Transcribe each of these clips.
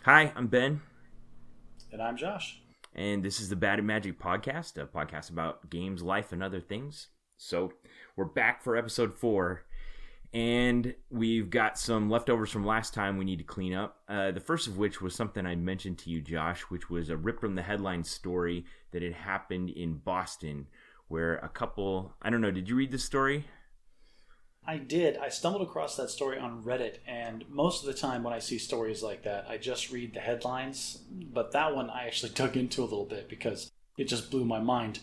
Hi, I'm Ben, And I'm Josh. and this is the Bad and Magic Podcast, a podcast about games, life, and other things. So, we're back for episode 4, and we've got some leftovers from last time we need to clean up. The first of which was something I mentioned to you, Josh, which was a rip from the headline story that had happened in Boston, where a couple, I don't know, did you read this story? I did. I stumbled across that story on Reddit, and most of the time when I see stories like that, I just read the headlines. But that one I actually dug into a little bit because it just blew my mind.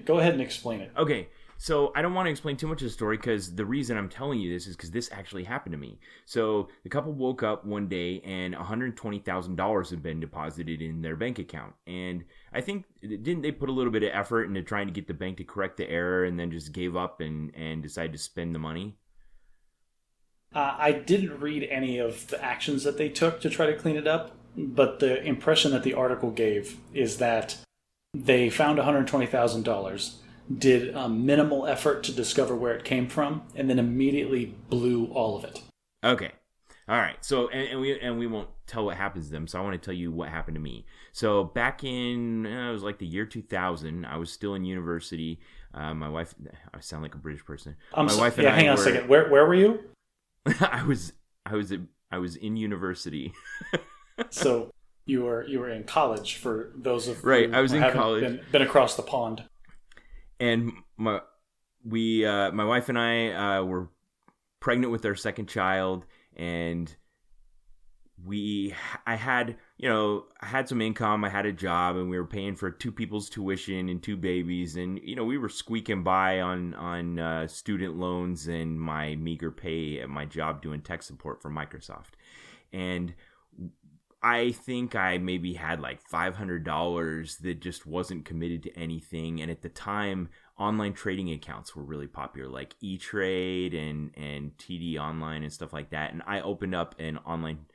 Go ahead and explain it. Okay, so I don't want to explain too much of the story because the reason I'm telling you this is because this actually happened to me. So the couple woke up one day and $120,000 had been deposited in their bank account. And I think, didn't they put a little bit of effort into trying to get the bank to correct the error and then just gave up and decided to spend the money? I didn't read any of the actions that they took to try to clean it up, but the impression that the article gave is that they found $120,000, did a minimal effort to discover where it came from, and then immediately blew all of it. Okay. All right. So, and we won't tell what happens to them. So I want to tell you what happened to me. So back in, it was like the year 2000, I was still in university. My wife, I sound like a British person. My wife and I hang on a second. Where were you? I was in university. So you were in college, for those of right. you I was who in haven't college, been across the pond. and my wife and I were pregnant with our second child, and I had some income. I had a job, and we were paying for 2 people's tuition and 2 babies, and we were squeaking by on student loans and my meager pay at my job doing tech support for Microsoft. And I think I maybe had like $500 that just wasn't committed to anything. And at the time, online trading accounts were really popular, like E-Trade and TD Online and stuff like that. And I opened up an online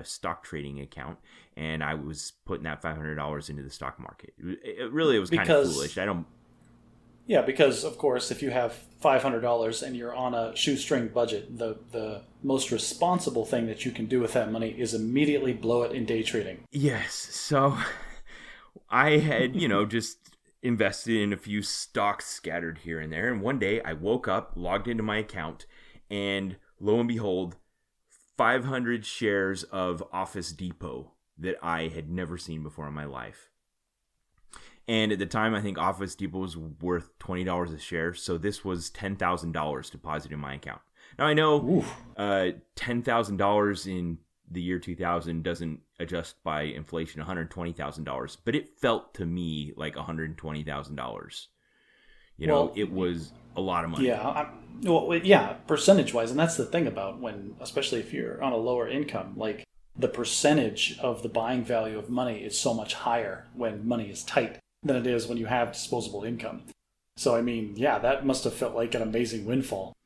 stock trading account, and I was putting that $500 into the stock market. It was kind of foolish. Yeah, because of course, if you have $500 and you're on a shoestring budget, the most responsible thing that you can do with that money is immediately blow it in day trading. Yes. So I had, just invested in a few stocks scattered here and there. And one day I woke up, logged into my account, and lo and behold, 500 shares of Office Depot that I had never seen before in my life. And at the time, I think Office Depot was worth $20 a share. So this was $10,000 deposited in my account. Now, I know $10,000 in the year 2000 doesn't adjust by inflation, $120,000. But it felt to me like $120,000. It was a lot of money. Yeah, percentage-wise. And that's the thing about especially if you're on a lower income, like the percentage of the buying value of money is so much higher when money is tight than it is when you have disposable income. So, I mean, yeah, that must have felt like an amazing windfall.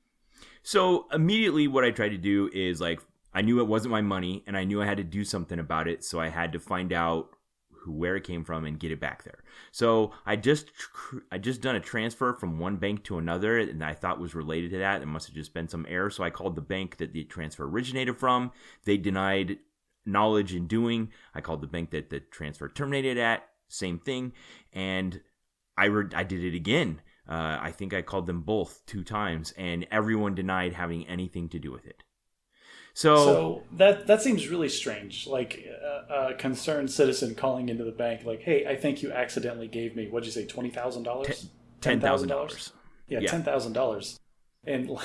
So immediately what I tried to do is, like, I knew it wasn't my money, and I knew I had to do something about it, so I had to find out where it came from and get it back there. So I just done a transfer from one bank to another, and I thought was related to that. There must have just been some error, so I called the bank that the transfer originated from. They denied knowledge in doing. I called the bank that the transfer terminated at. Same thing, and I did it again. I think I called them both 2 times, and everyone denied having anything to do with it. So that seems really strange. Like a concerned citizen calling into the bank, like, "Hey, I think you accidentally gave me, what'd you say, $20,000? $10,000. Yeah, $10,000." And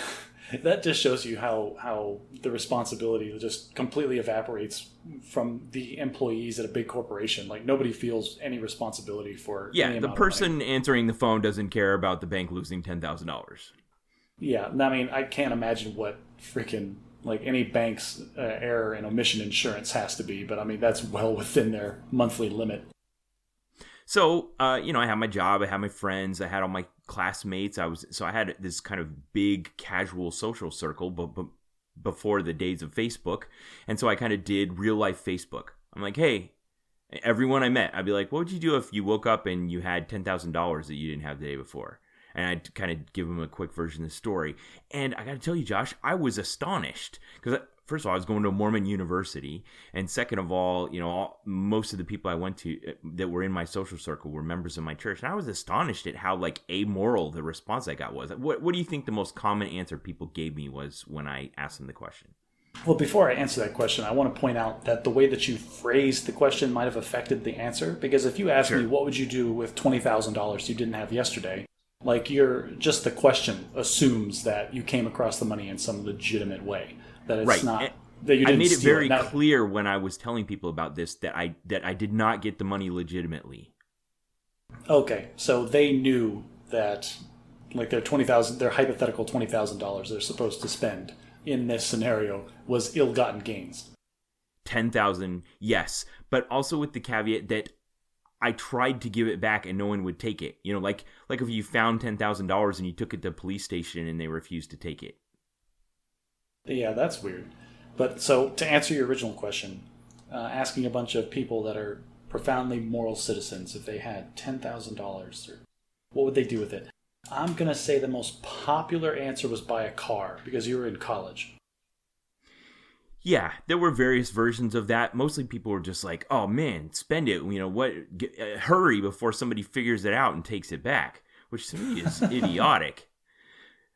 that just shows you how the responsibility just completely evaporates from the employees at a big corporation. Like, nobody feels any responsibility for any the amount person of money. answering the phone doesn't care about the bank losing $10,000. Yeah, I mean, I can't imagine what freaking, like, any bank's error and omission insurance has to be, but I mean, that's well within their monthly limit. So, I had my job, I had my friends, I had all my classmates. I had this kind of big casual social circle, but before the days of Facebook. And so I kind of did real life Facebook. I'm like, hey, everyone I met, I'd be like, what would you do if you woke up and you had $10,000 that you didn't have the day before? And I'd kind of give them a quick version of the story. And I got to tell you, Josh, I was astonished because first of all, I was going to a Mormon university, and second of all, most of the people I went to that were in my social circle were members of my church, and I was astonished at how like amoral the response I got was. What do you think the most common answer people gave me was when I asked them the question? Well, before I answer that question, I want to point out that the way that you phrased the question might have affected the answer. Because if you ask me, what would you do with $20,000 you didn't have yesterday? Like, the question assumes that you came across the money in some legitimate way. That it's not, that you didn't I made it steal very clear when I was telling people about this that I did not get the money legitimately. Okay, so they knew that, like, their hypothetical $20,000 they're supposed to spend in this scenario was ill-gotten gains. 10,000, yes, but also with the caveat that I tried to give it back and no one would take it. Like if you found $10,000 and you took it to the police station and they refused to take it. Yeah, that's weird. But so to answer your original question, asking a bunch of people that are profoundly moral citizens if they had $10,000, what would they do with it? I'm going to say the most popular answer was buy a car because you were in college. Yeah, there were various versions of that. Mostly people were just like, oh man, spend it. Hurry before somebody figures it out and takes it back, which to me is idiotic.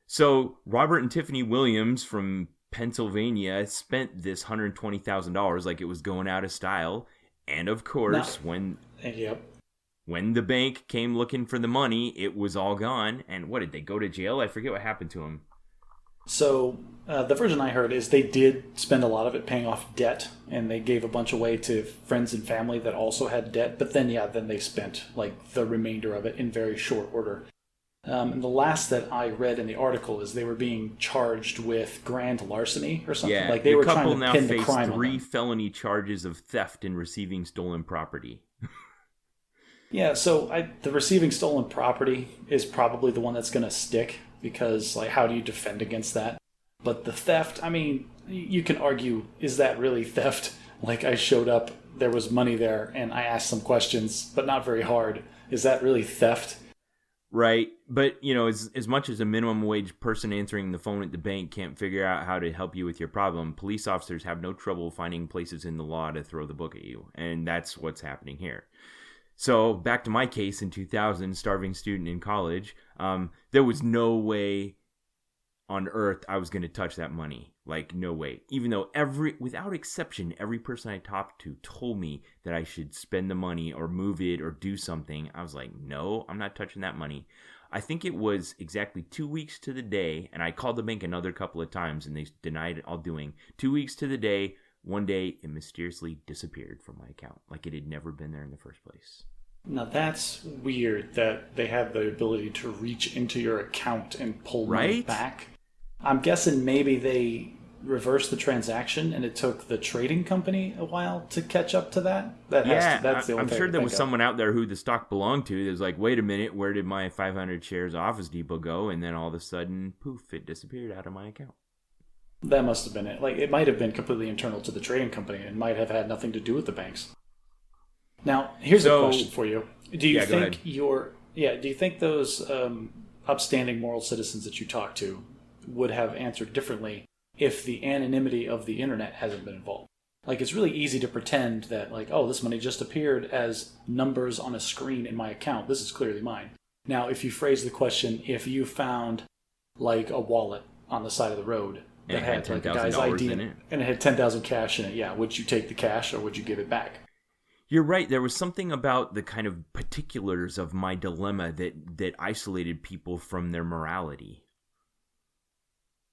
So Robert and Tiffany Williams from Pennsylvania spent this $120,000 like it was going out of style. And of course, when the bank came looking for the money, it was all gone. And what, did they go to jail? I forget what happened to them. So the version I heard is they did spend a lot of it paying off debt, and they gave a bunch away to friends and family that also had debt. But then they spent like the remainder of it in very short order. And the last that I read in the article is they were being charged with grand larceny or something. Yeah, like they were trying to pin the crime on them. The couple now face 3 felony charges of theft and receiving stolen property. Yeah, so the receiving stolen property is probably the one that's going to stick because, like, how do you defend against that? But the theft, I mean, you can argue, is that really theft? Like, I showed up, there was money there, and I asked some questions, but not very hard. Is that really theft? Right, but, as much as a minimum wage person answering the phone at the bank can't figure out how to help you with your problem, police officers have no trouble finding places in the law to throw the book at you, and that's what's happening here. So back to my case in 2000, starving student in college, there was no way on earth I was going to touch that money. Like, no way. Even though without exception, every person I talked to told me that I should spend the money or move it or do something. I was like, no, I'm not touching that money. I think it was exactly 2 weeks to the day, and I called the bank another couple of times, and they denied all doing. 2 weeks to the day. One day, it mysteriously disappeared from my account, like it had never been there in the first place. Now, that's weird that they have the ability to reach into your account and pull money back. I'm guessing maybe they reversed the transaction and it took the trading company a while to catch up to that. That's the only I'm sure there was someone out there who the stock belonged to that was like, wait a minute, where did my 500 shares Office Depot go? And then all of a sudden, poof, it disappeared out of my account. That must have been it. Like, it might have been completely internal to the trading company and might have had nothing to do with the banks. Now, here's a question for you. Do you think those upstanding moral citizens that you talk to would have answered differently if the anonymity of the internet hasn't been involved? Like, it's really easy to pretend that, like, oh, this money just appeared as numbers on a screen in my account. This is clearly mine. Now, if you phrase the question, if you found, like, a wallet on the side of the road that had like a guy's ID in it, and it had 10,000 cash in it, would you take the cash or would you give it back? You're right. There was something about the kind of particulars of my dilemma that isolated people from their morality.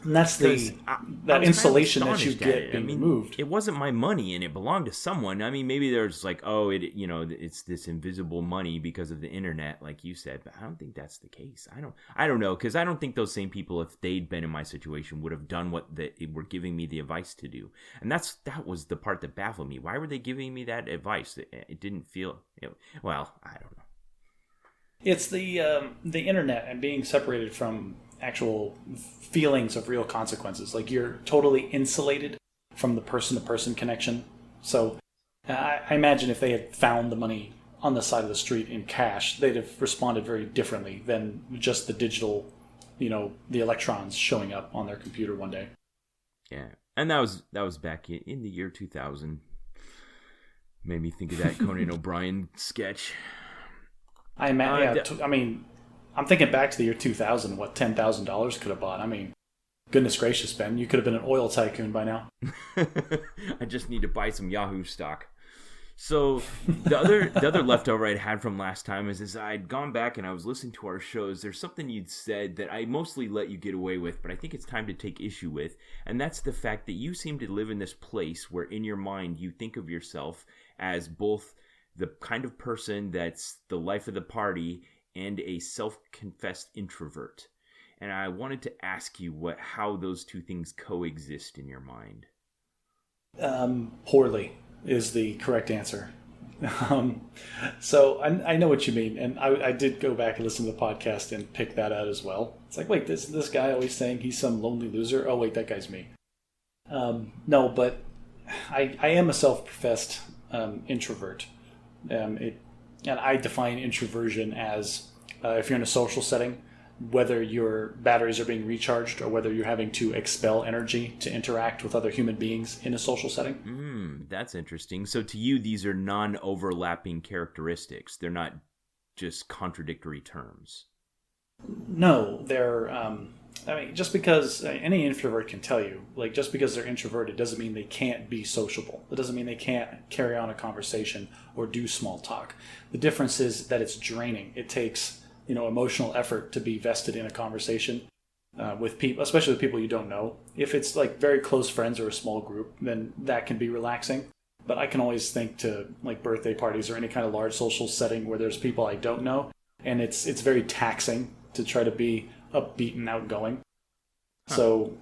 And that's that insulation that you get being moved. It wasn't my money, and it belonged to someone. I mean, maybe there's like, oh, it's this invisible money because of the internet, like you said. But I don't think that's the case. I don't know, because I don't think those same people, if they'd been in my situation, would have done what they were giving me the advice to do. And that was the part that baffled me. Why were they giving me that advice? It didn't feel. Well, I don't know. It's the internet and being separated from actual feelings of real consequences. Like, you're totally insulated from the person-to-person connection. So I imagine if they had found the money on the side of the street in cash, they'd have responded very differently than just the digital, the electrons showing up on their computer one day. Yeah. And that was back in the year 2000. Made me think of that Conan O'Brien sketch. I mean, I'm thinking back to the year 2000. What $10,000 could have bought? I mean, goodness gracious, Ben, you could have been an oil tycoon by now. I just need to buy some Yahoo stock. So the other leftover I'd had from last time is I'd gone back and I was listening to our shows. There's something you'd said that I mostly let you get away with, but I think it's time to take issue with, and that's the fact that you seem to live in this place where in your mind you think of yourself as both the kind of person that's the life of the party and a self-confessed introvert. And I wanted to ask you how those two things coexist in your mind. Poorly is the correct answer. So I know what you mean, and I did go back and listen to the podcast and pick that out as well. It's like, wait, this guy always saying he's some lonely loser? Oh, wait, that guy's me. No, but I am a self-professed introvert. And I define introversion as if you're in a social setting, whether your batteries are being recharged or whether you're having to expel energy to interact with other human beings in a social setting. That's interesting. So to you, these are non-overlapping characteristics. They're not just contradictory terms. No, they're... I mean, just because any introvert can tell you, like, just because they're introverted doesn't mean they can't be sociable. It doesn't mean they can't carry on a conversation or do small talk. The difference is that it's draining. It takes... emotional effort to be vested in a conversation with people, especially with people you don't know. If it's like very close friends or a small group, then that can be relaxing. But I can always think to like birthday parties or any kind of large social setting where there's people I don't know, and it's very taxing to try to be upbeat and outgoing. So,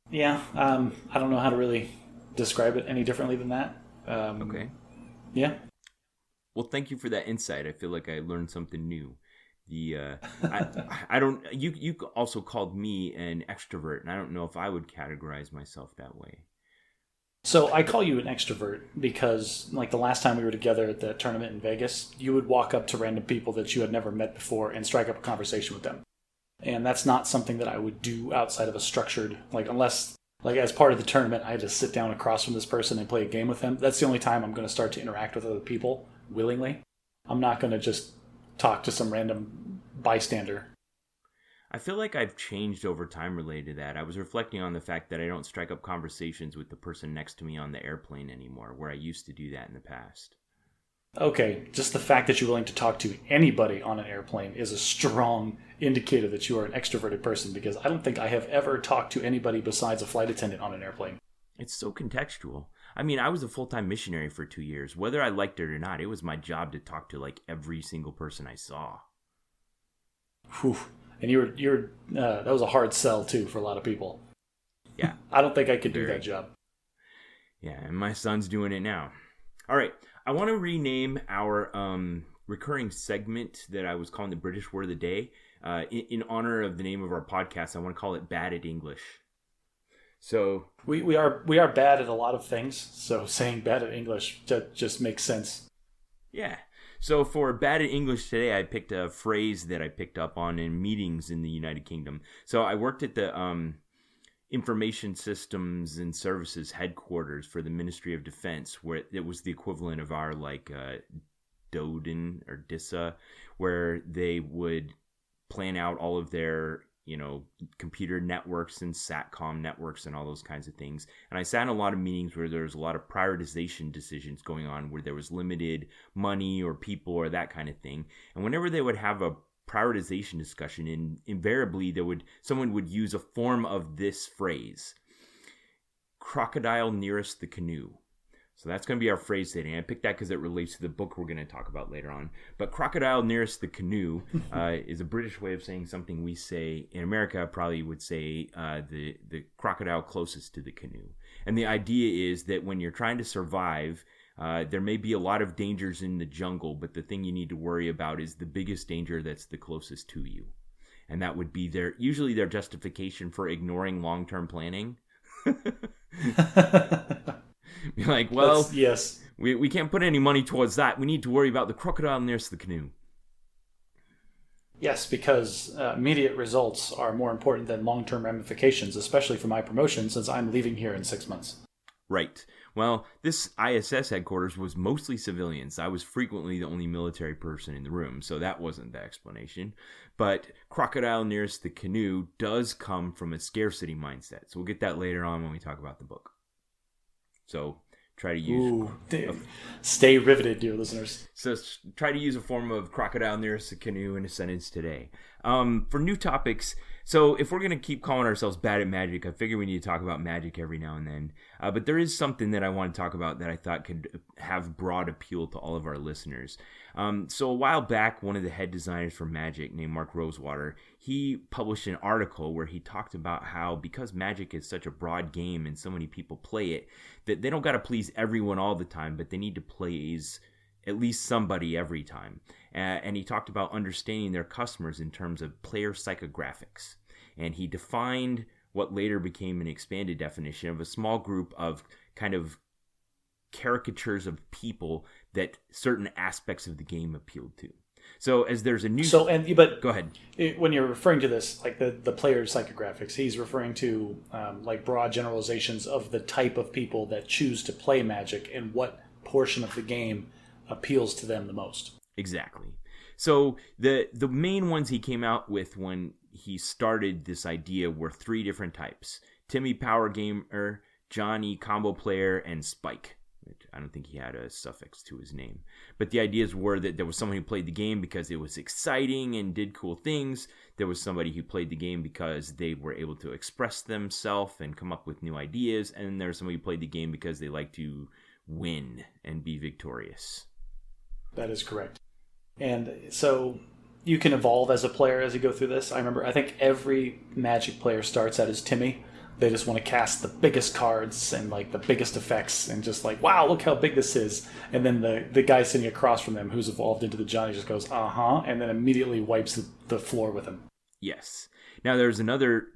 yeah, I don't know how to really describe it any differently than that. Okay. Yeah. Well, thank you for that insight. I feel like I learned something new. I don't. You also called me an extrovert, and I don't know if I would categorize myself that way. So I call you an extrovert because, like the last time we were together at the tournament in Vegas, you would walk up to random people that you had never met before and strike up a conversation with them. And that's not something that I would do outside of a structured, like unless, like as part of the tournament, I had to sit down across from this person and play a game with them. That's the only time I'm going to start to interact with other people willingly. I'm not going to just talk to some random bystander. I feel like I've changed over time related to that. I was reflecting on the fact that I don't strike up conversations with the person next to me on the airplane anymore, where I used to do that in the past. Okay, just the fact that you're willing to talk to anybody on an airplane is a strong indicator that you are an extroverted person, because I don't think I have ever talked to anybody besides a flight attendant on an airplane. It's so contextual. I mean, I was a full-time missionary for 2 years. Whether I liked it or not, it was my job to talk to like every single person I saw. Whew. And you're that was a hard sell too for a lot of people. Yeah. I don't think I could do that job. Yeah, and my son's doing it now. All right. I want to rename our recurring segment that I was calling the British Word of the Day. In honor of the name of our podcast, I want to call it Bad at English. So we are bad at a lot of things, so saying bad at English just makes sense. Yeah. So for Bad at English today, I picked a phrase that I picked up on in meetings in the United Kingdom. So I worked at the Information Systems and Services headquarters for the Ministry of Defense, where it was the equivalent of our DODIN or DISA, where they would plan out all of their computer networks and SATCOM networks and all those kinds of things. And I sat in a lot of meetings where there was a lot of prioritization decisions going on, where there was limited money or people or that kind of thing. And whenever they would have a prioritization discussion, invariably someone would use a form of this phrase: crocodile nearest the canoe. So that's going to be our phrase today. And I picked that because it relates to the book we're going to talk about later on. But crocodile nearest the canoe is a British way of saying something we say in America probably would say the crocodile closest to the canoe. And the idea is that when you're trying to survive, there may be a lot of dangers in the jungle, but the thing you need to worry about is the biggest danger that's the closest to you. And that would be usually their justification for ignoring long-term planning. You're like, well, yes, we can't put any money towards that. We need to worry about the crocodile nearest the canoe. Yes, because immediate results are more important than long-term ramifications, especially for my promotion since I'm leaving here in 6 months. Right. Well, this ISS headquarters was mostly civilians. I was frequently the only military person in the room, so that wasn't the explanation. But crocodile nearest the canoe does come from a scarcity mindset. So we'll get that later on when we talk about the book. So try to use... Stay riveted, dear listeners. So try to use a form of crocodile nearest the canoe in a sentence today. For new topics... So if we're going to keep calling ourselves bad at magic, I figure we need to talk about magic every now and then. But there is something that I want to talk about that I thought could have broad appeal to all of our listeners. So a while back, one of the head designers for Magic, named Mark Rosewater, he published an article where he talked about how because Magic is such a broad game and so many people play it, that they don't got to please everyone all the time, but they need to please at least somebody every time. And he talked about understanding their customers in terms of player psychographics. And he defined what later became an expanded definition of a small group of kind of caricatures of people that certain aspects of the game appealed to. So as there's a new... But go ahead. When you're referring to this, like the player psychographics, he's referring to like broad generalizations of the type of people that choose to play Magic and what portion of the game appeals to them the most. Exactly. So the main ones he came out with when he started this idea were 3 different types: Timmy Power Gamer, Johnny Combo Player, and Spike. I don't think he had a suffix to his name. But the ideas were that there was someone who played the game because it was exciting and did cool things. There was somebody who played the game because they were able to express themselves and come up with new ideas. And there was somebody who played the game because they like to win and be victorious. That is correct. And so you can evolve as a player as you go through this. I think every Magic player starts out as Timmy. They just want to cast the biggest cards and like the biggest effects and just like, wow, look how big this is. And then the guy sitting across from them who's evolved into the Johnny just goes, and then immediately wipes the floor with him. Yes. Now there's another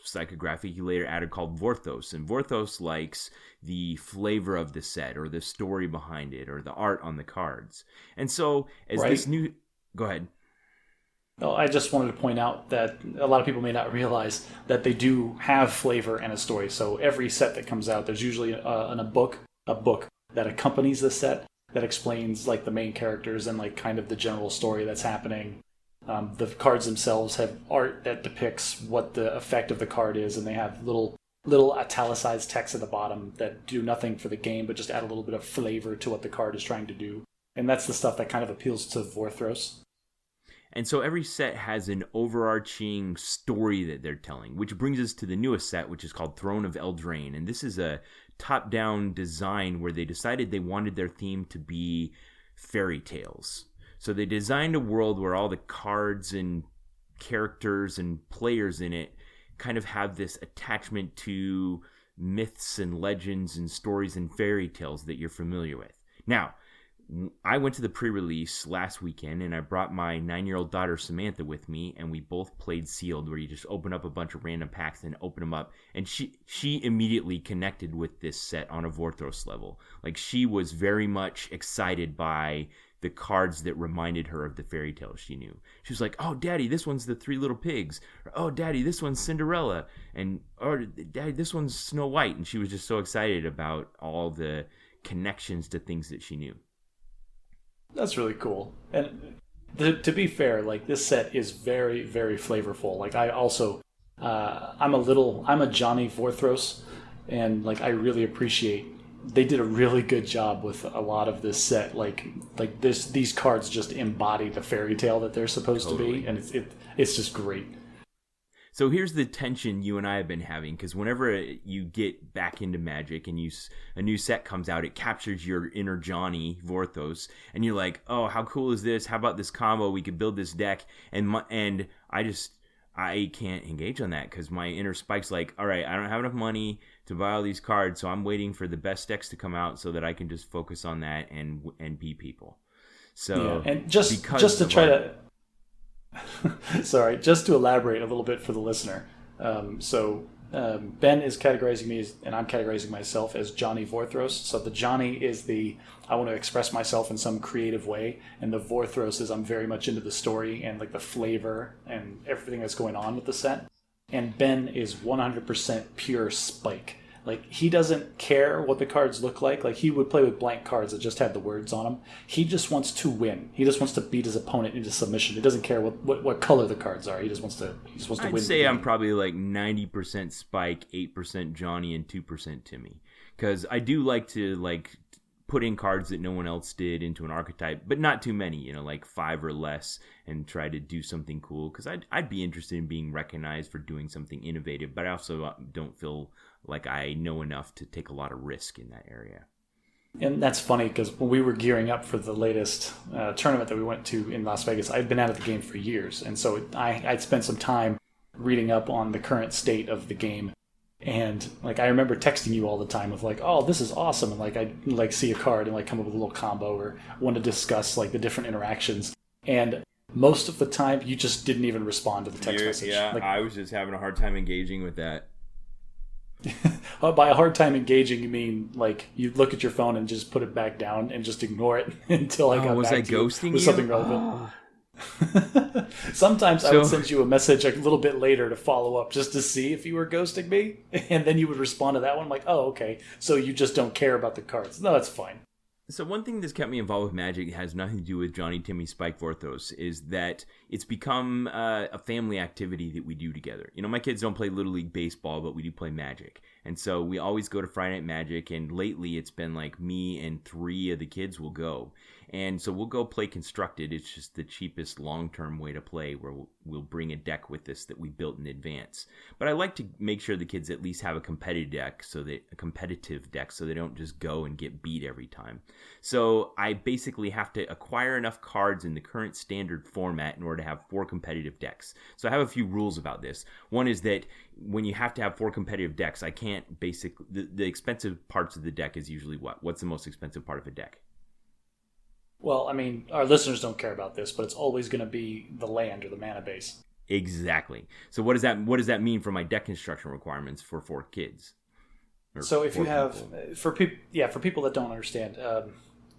psychographic he later added called Vorthos, and Vorthos likes the flavor of the set or the story behind it or the art on the cards. And so as this new... Go ahead. Well, I just wanted to point out that a lot of people may not realize that they do have flavor and a story. So every set that comes out, there's usually a book that accompanies the set that explains like the main characters and like kind of the general story that's happening. The cards themselves have art that depicts what the effect of the card is, and they have little italicized text at the bottom that do nothing for the game but just add a little bit of flavor to what the card is trying to do. And that's the stuff that kind of appeals to Vorthos. And so every set has an overarching story that they're telling, which brings us to the newest set, which is called Throne of Eldraine. And this is a top-down design where they decided they wanted their theme to be fairy tales. So they designed a world where all the cards and characters and players in it kind of have this attachment to myths and legends and stories and fairy tales that you're familiar with. Now, I went to the pre-release last weekend, and I brought my 9-year-old daughter Samantha with me, and we both played Sealed, where you just open up a bunch of random packs and open them up. And she immediately connected with this set on a Vorthos level. Like, she was very much excited by the cards that reminded her of the fairy tales she knew. She was like, "Oh, Daddy, this one's the 3 Little Pigs." Or, "Oh, Daddy, this one's Cinderella." Or, "Daddy, this one's Snow White." And she was just so excited about all the connections to things that she knew. That's really cool. And to be fair, like, this set is very, very flavorful. Like, I also, I'm a Johnny Vorthos, and like, I really appreciate they did a really good job with a lot of this set. Like these cards just embody the fairy tale that they're supposed to be, and it's just great. So here's the tension you and I have been having, because whenever you get back into Magic and a new set comes out, it captures your inner Johnny Vorthos, and you're like, "Oh, how cool is this? How about this combo? We could build this deck." And I can't engage on that because my inner Spike's like, "All right, I don't have enough money to buy all these cards, so I'm waiting for the best decks to come out so that I can just focus on that and beat people." So yeah, and just to try to sorry, just to elaborate a little bit for the listener. So Ben is categorizing me and I'm categorizing myself as Johnny Vorthos. So the Johnny is I want to express myself in some creative way, and the Vorthos is I'm very much into the story and like the flavor and everything that's going on with the set. And Ben is 100% pure Spike. Like, he doesn't care what the cards look like. Like, he would play with blank cards that just had the words on them. He just wants to win. He just wants to beat his opponent into submission. He doesn't care what color the cards are. He just wants to win. I'd say I'm probably like 90% Spike, 8% Johnny, and 2% Timmy. Because I do like to like put in cards that no one else did into an archetype, but not too many, like 5 or less, and try to do something cool. Because I'd be interested in being recognized for doing something innovative, but I also don't feel like I know enough to take a lot of risk in that area. And that's funny because when we were gearing up for the latest tournament that we went to in Las Vegas, I'd been out of the game for years. And so I'd spent some time reading up on the current state of the game. And like, I remember texting you all the time with like, oh, this is awesome. And like, I'd like see a card and like come up with a little combo or want to discuss like the different interactions. And most of the time you just didn't even respond to the text message. Yeah, like, I was just having a hard time engaging with that. By a hard time engaging, you mean like you look at your phone and just put it back down and just ignore it until I got back to you with something relevant. Sometimes I would send you a message a little bit later to follow up just to see if you were ghosting me, and then you would respond to that one like, oh, okay, so you just don't care about the cards. No, that's fine. So one thing that's kept me involved with Magic has nothing to do with Johnny, Timmy, Spike, Vorthos, is that it's become a family activity that we do together. My kids don't play Little League Baseball, but we do play Magic. And so we always go to Friday Night Magic, and lately it's been like me and 3 of the kids will go. And so we'll go play Constructed. It's just the cheapest long-term way to play, where we'll bring a deck with us that we built in advance. But I like to make sure the kids at least have a competitive deck so they don't just go and get beat every time. So I basically have to acquire enough cards in the current standard format in order to have 4 competitive decks. So I have a few rules about this. One is that when you have to have 4 competitive decks, I can't basically... The expensive parts of the deck is usually what? What's the most expensive part of a deck? Well, I mean, our listeners don't care about this, but it's always going to be the land or the mana base. Exactly. So what does that mean for my deck construction requirements for 4 kids? So if you have, for people that don't understand,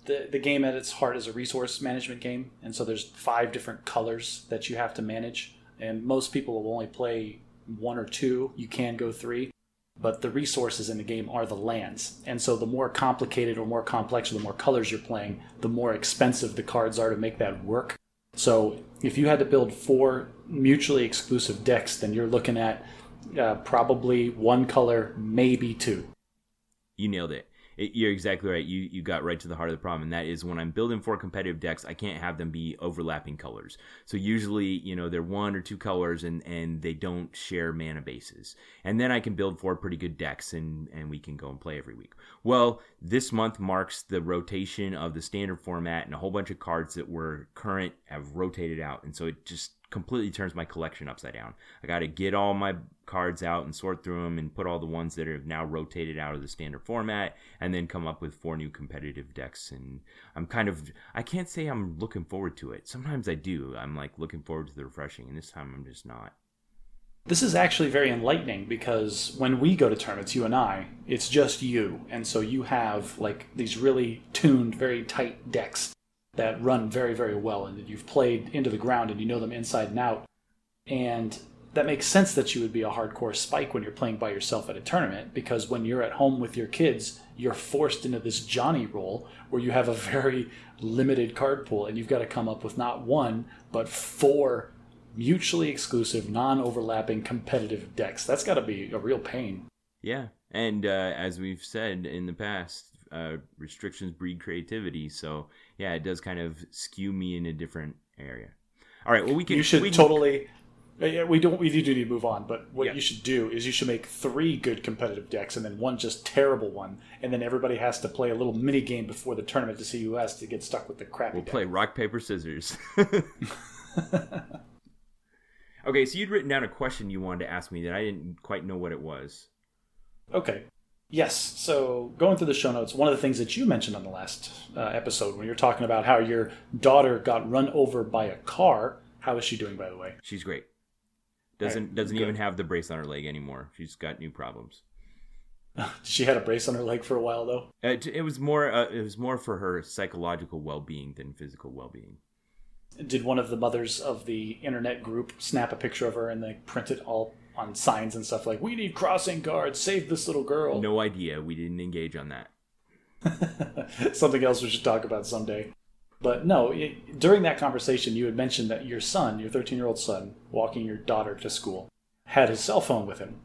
the game at its heart is a resource management game, and so there's 5 different colors that you have to manage, and most people will only play 1 or 2. You can go 3. But the resources in the game are the lands. And so the more complicated or more complex or the more colors you're playing, the more expensive the cards are to make that work. So if you had to build 4 mutually exclusive decks, then you're looking at probably 1 color, maybe 2. You nailed it. You're exactly right. You got right to the heart of the problem, and that is when I'm building 4 competitive decks, I can't have them be overlapping colors. So usually, they're 1 or 2 colors, and they don't share mana bases. And then I can build 4 pretty good decks, and we can go and play every week. Well, this month marks the rotation of the standard format, and a whole bunch of cards that were current have rotated out, and so it just completely turns my collection upside down. I got to get all my cards out and sort through them and put all the ones that have now rotated out of the standard format, and then come up with 4 new competitive decks. And I can't say I'm looking forward to it. Sometimes I do. I'm like looking forward to the refreshing, and this time I'm just not. This is actually very enlightening because when we go to tournaments, you and I, it's just you. And so you have like these really tuned, very tight decks that run very, very well, and that you've played into the ground and you know them inside and out. And that makes sense that you would be a hardcore Spike when you're playing by yourself at a tournament, because when you're at home with your kids, you're forced into this Johnny role where you have a very limited card pool, and you've got to come up with not 1, but 4 mutually exclusive, non-overlapping competitive decks. That's got to be a real pain. Yeah, and as we've said in the past, restrictions breed creativity. So yeah, it does kind of skew me in a different area. All right, well we do need to move on, but what you should do is you should make 3 good competitive decks and then 1 just terrible one, and then everybody has to play a little mini game before the tournament to see who has to get stuck with the crappy deck. Play rock, paper, scissors. Okay, so you'd written down a question you wanted to ask me that I didn't quite know what it was. Okay. Yes, so going through the show notes, one of the things that you mentioned on the last episode when you were talking about how your daughter got run over by a car. How is she doing, by the way? She's great. Doesn't even have the brace on her leg anymore. She's got new problems. She had a brace on her leg for a while, though. It was more for her psychological well-being than physical well-being. Did one of the mothers of the internet group snap a picture of her and they print it all on signs and stuff like, "We need crossing guards, save this little girl"? No idea. We didn't engage on that. Something else we should talk about someday. But no, during that conversation, you had mentioned that your son, your 13-year-old son, walking your daughter to school, had his cell phone with him.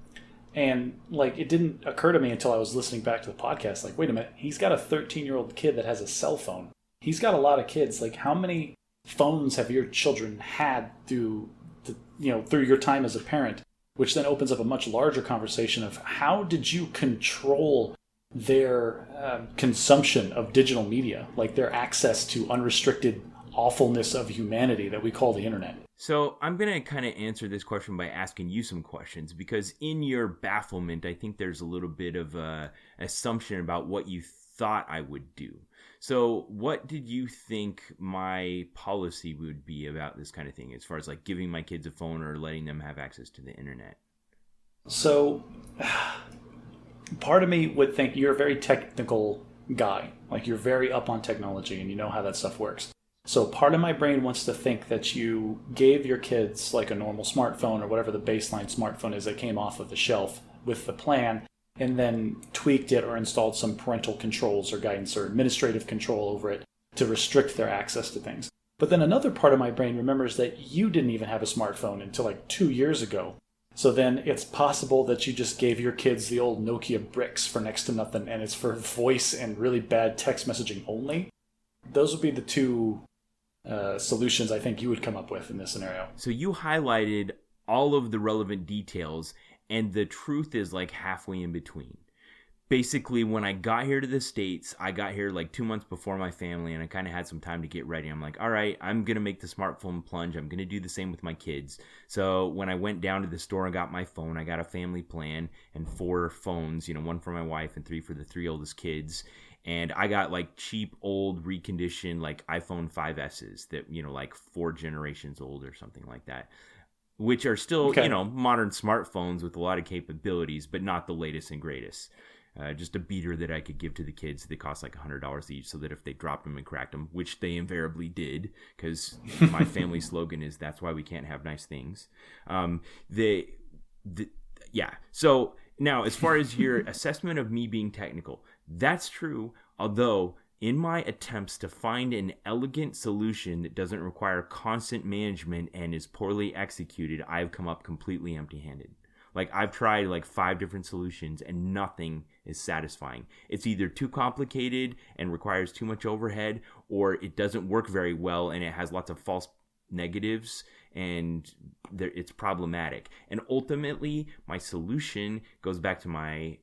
And, like, it didn't occur to me until I was listening back to the podcast, like, wait a minute, he's got a 13-year-old kid that has a cell phone. He's got a lot of kids. Like, how many phones have your children had through your time as a parent? Which then opens up a much larger conversation of how did you control their consumption of digital media, like their access to unrestricted awfulness of humanity that we call the internet? So I'm going to kind of answer this question by asking you some questions, because in your bafflement, I think there's a little bit of a assumption about what you thought I would do. So what did you think my policy would be about this kind of thing, as far as like giving my kids a phone or letting them have access to the internet? So part of me would think you're a very technical guy. Like, you're very up on technology and you know how that stuff works. So part of my brain wants to think that you gave your kids like a normal smartphone or whatever the baseline smartphone is that came off of the shelf with the plan, and then tweaked it or installed some parental controls or guidance or administrative control over it to restrict their access to things. But then another part of my brain remembers that you didn't even have a smartphone until like 2 years ago. So then it's possible that you just gave your kids the old Nokia bricks for next to nothing, and it's for voice and really bad text messaging only. Those would be the two solutions I think you would come up with in this scenario. So you highlighted all of the relevant details, and the truth is like halfway in between. Basically, when I got here to the States, I got here like 2 months before my family, and I kind of had some time to get ready. I'm like, all right, I'm going to make the smartphone plunge. I'm going to do the same with my kids. So when I went down to the store and got my phone, I got a family plan and 4 phones, one for my wife and 3 for the 3 oldest kids. And I got like cheap, old, reconditioned like iPhone 5S's that, like 4 generations old or something like that, which are still, okay, modern smartphones with a lot of capabilities, but not the latest and greatest. Just a beater that I could give to the kids that cost like $100 each, so that if they dropped them and cracked them, which they invariably did, because my family slogan is "That's why we can't have nice things." Yeah. So now, as far as your assessment of me being technical, that's true. Although, in my attempts to find an elegant solution that doesn't require constant management and is poorly executed, I've come up completely empty-handed. Like, I've tried like 5 different solutions and nothing is satisfying. It's either too complicated and requires too much overhead, or it doesn't work very well and it has lots of false negatives and it's problematic. And ultimately, my solution goes back to my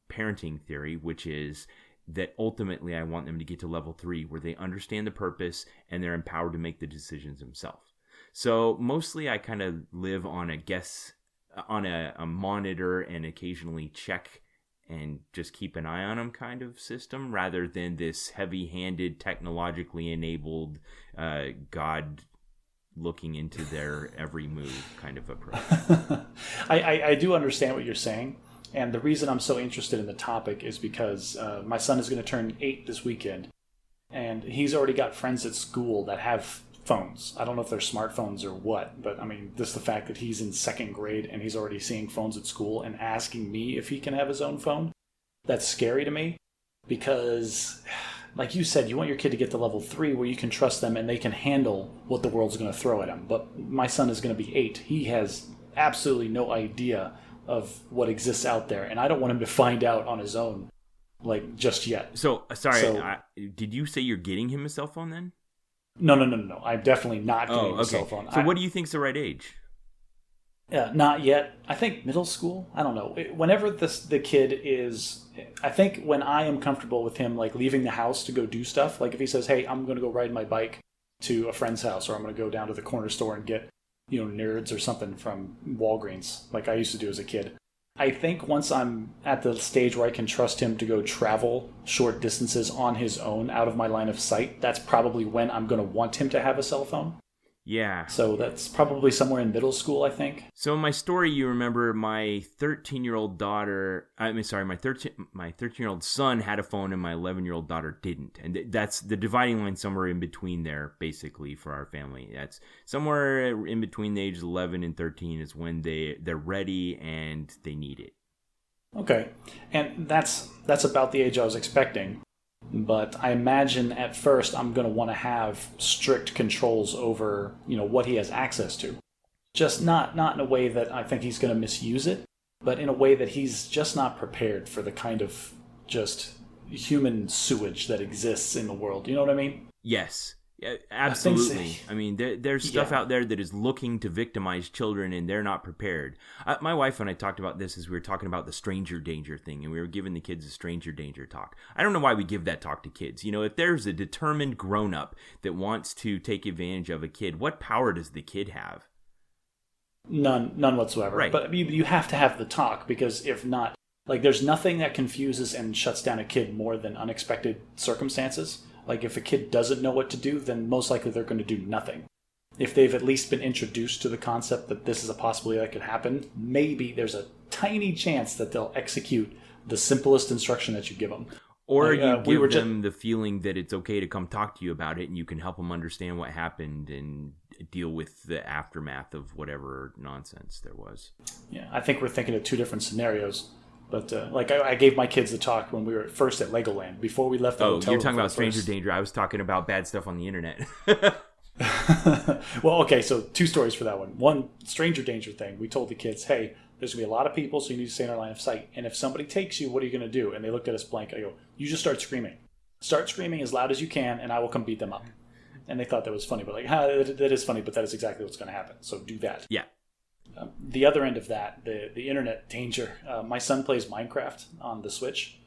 parenting theory, which is that ultimately I want them to get to level 3 where they understand the purpose and they're empowered to make the decisions themselves. So mostly I kind of live on a monitor and occasionally check and just keep an eye on them kind of system, rather than this heavy-handed, technologically enabled, God looking into their every move kind of approach. I do understand what you're saying. And the reason I'm so interested in the topic is because my son is going to turn 8 this weekend. And he's already got friends at school that have phones. I don't know if they're smartphones or what, but I mean, just the fact that he's in 2nd grade and he's already seeing phones at school and asking me if he can have his own phone, that's scary to me. Because, like you said, you want your kid to get to level 3 where you can trust them and they can handle what the world's going to throw at him. But my son is going to be 8. He has absolutely no idea of what exists out there, and I don't want him to find out on his own, like, just yet. So, did you say you're getting him a cell phone then? No. I'm definitely not getting him a cell phone. So what do you think's the right age? Not yet. I think middle school. I don't know. Whenever the kid is, I think when I am comfortable with him, like, leaving the house to go do stuff, like if he says, hey, I'm going to go ride my bike to a friend's house, or I'm going to go down to the corner store and get, Nerds or something from Walgreens, like I used to do as a kid. I think once I'm at the stage where I can trust him to go travel short distances on his own out of my line of sight, that's probably when I'm going to want him to have a cell phone. Yeah. So that's probably somewhere in middle school, I think. So in my story, you remember my 13-year-old daughter. I mean, sorry, my 13-year-old son had a phone, and my 11-year-old daughter didn't. And that's the dividing line somewhere in between there, basically, for our family. That's somewhere in between the ages of 11 and 13 is when they're ready and they need it. Okay, and that's about the age I was expecting. But I imagine at first I'm going to want to have strict controls over, what he has access to. Just not in a way that I think he's going to misuse it, but in a way that he's just not prepared for the kind of just human sewage that exists in the world. You know what I mean? Yes. Yeah, absolutely. I mean, there's stuff out there that is looking to victimize children, and they're not prepared. My wife and I talked about this as we were talking about the stranger danger thing, and we were giving the kids a stranger danger talk. I don't know why we give that talk to kids. If there's a determined grown-up that wants to take advantage of a kid, what power does the kid have? None whatsoever. Right. But you have to have the talk, because if not, there's nothing that confuses and shuts down a kid more than unexpected circumstances. Like, if a kid doesn't know what to do, then most likely they're going to do nothing. If they've at least been introduced to the concept that this is a possibility that could happen, maybe there's a tiny chance that they'll execute the simplest instruction that you give them. Or you give them the feeling that it's okay to come talk to you about it, and you can help them understand what happened and deal with the aftermath of whatever nonsense there was. Yeah, I think we're thinking of two different scenarios. But I gave my kids the talk when we were first at Legoland before we left the hotel. You're talking about stranger danger. I was talking about bad stuff on the internet. Well, okay, so two stories for that one. One, stranger danger thing. We told the kids, hey, there's going to be a lot of people, so you need to stay in our line of sight. And if somebody takes you, what are you going to do? And they looked at us blank. I go, you just start screaming. Start screaming as loud as you can, and I will come beat them up. And they thought that was funny. But that is funny, but that is exactly what's going to happen. So do that. Yeah. The other end of that, the internet danger. My son plays Minecraft on the Switch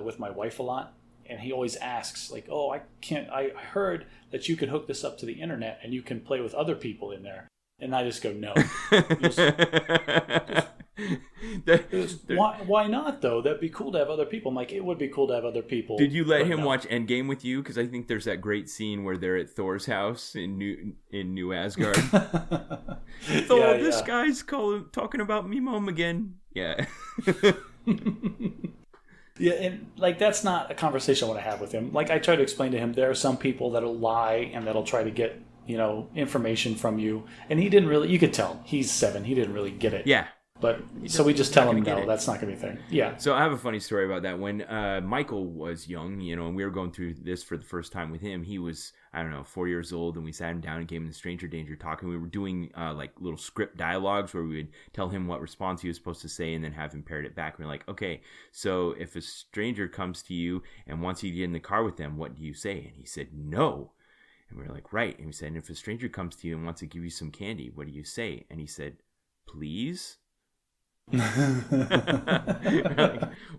with my wife a lot, and he always asks, I heard that you can hook this up to the internet and you can play with other people in there. And I just go, no. Why not, though? That'd be cool to have other people. I'm like, it would be cool to have other people. Did you let him watch Endgame with you? Because I think there's that great scene where they're at Thor's house in New Asgard. Thor, this guy's talking about me mom again. Yeah. Yeah, and that's not a conversation I want to have with him. I try to explain to him, there are some people that'll lie and that'll try to get information from you. And he didn't really, you could tell, he's 7, he didn't really get it. Yeah. But so we just tell him, no, that's not going to be a thing. Yeah. So I have a funny story about that. When Michael was young, and we were going through this for the first time with him, he was, 4 years old, and we sat him down and gave him the stranger danger talk, and we were doing little script dialogues where we would tell him what response he was supposed to say and then have him parrot it back. And we're like, okay, so if a stranger comes to you and wants you to get in the car with them, what do you say? And he said, no. And we were like, right. And we said, and if a stranger comes to you and wants to give you some candy, what do you say? And he said, please?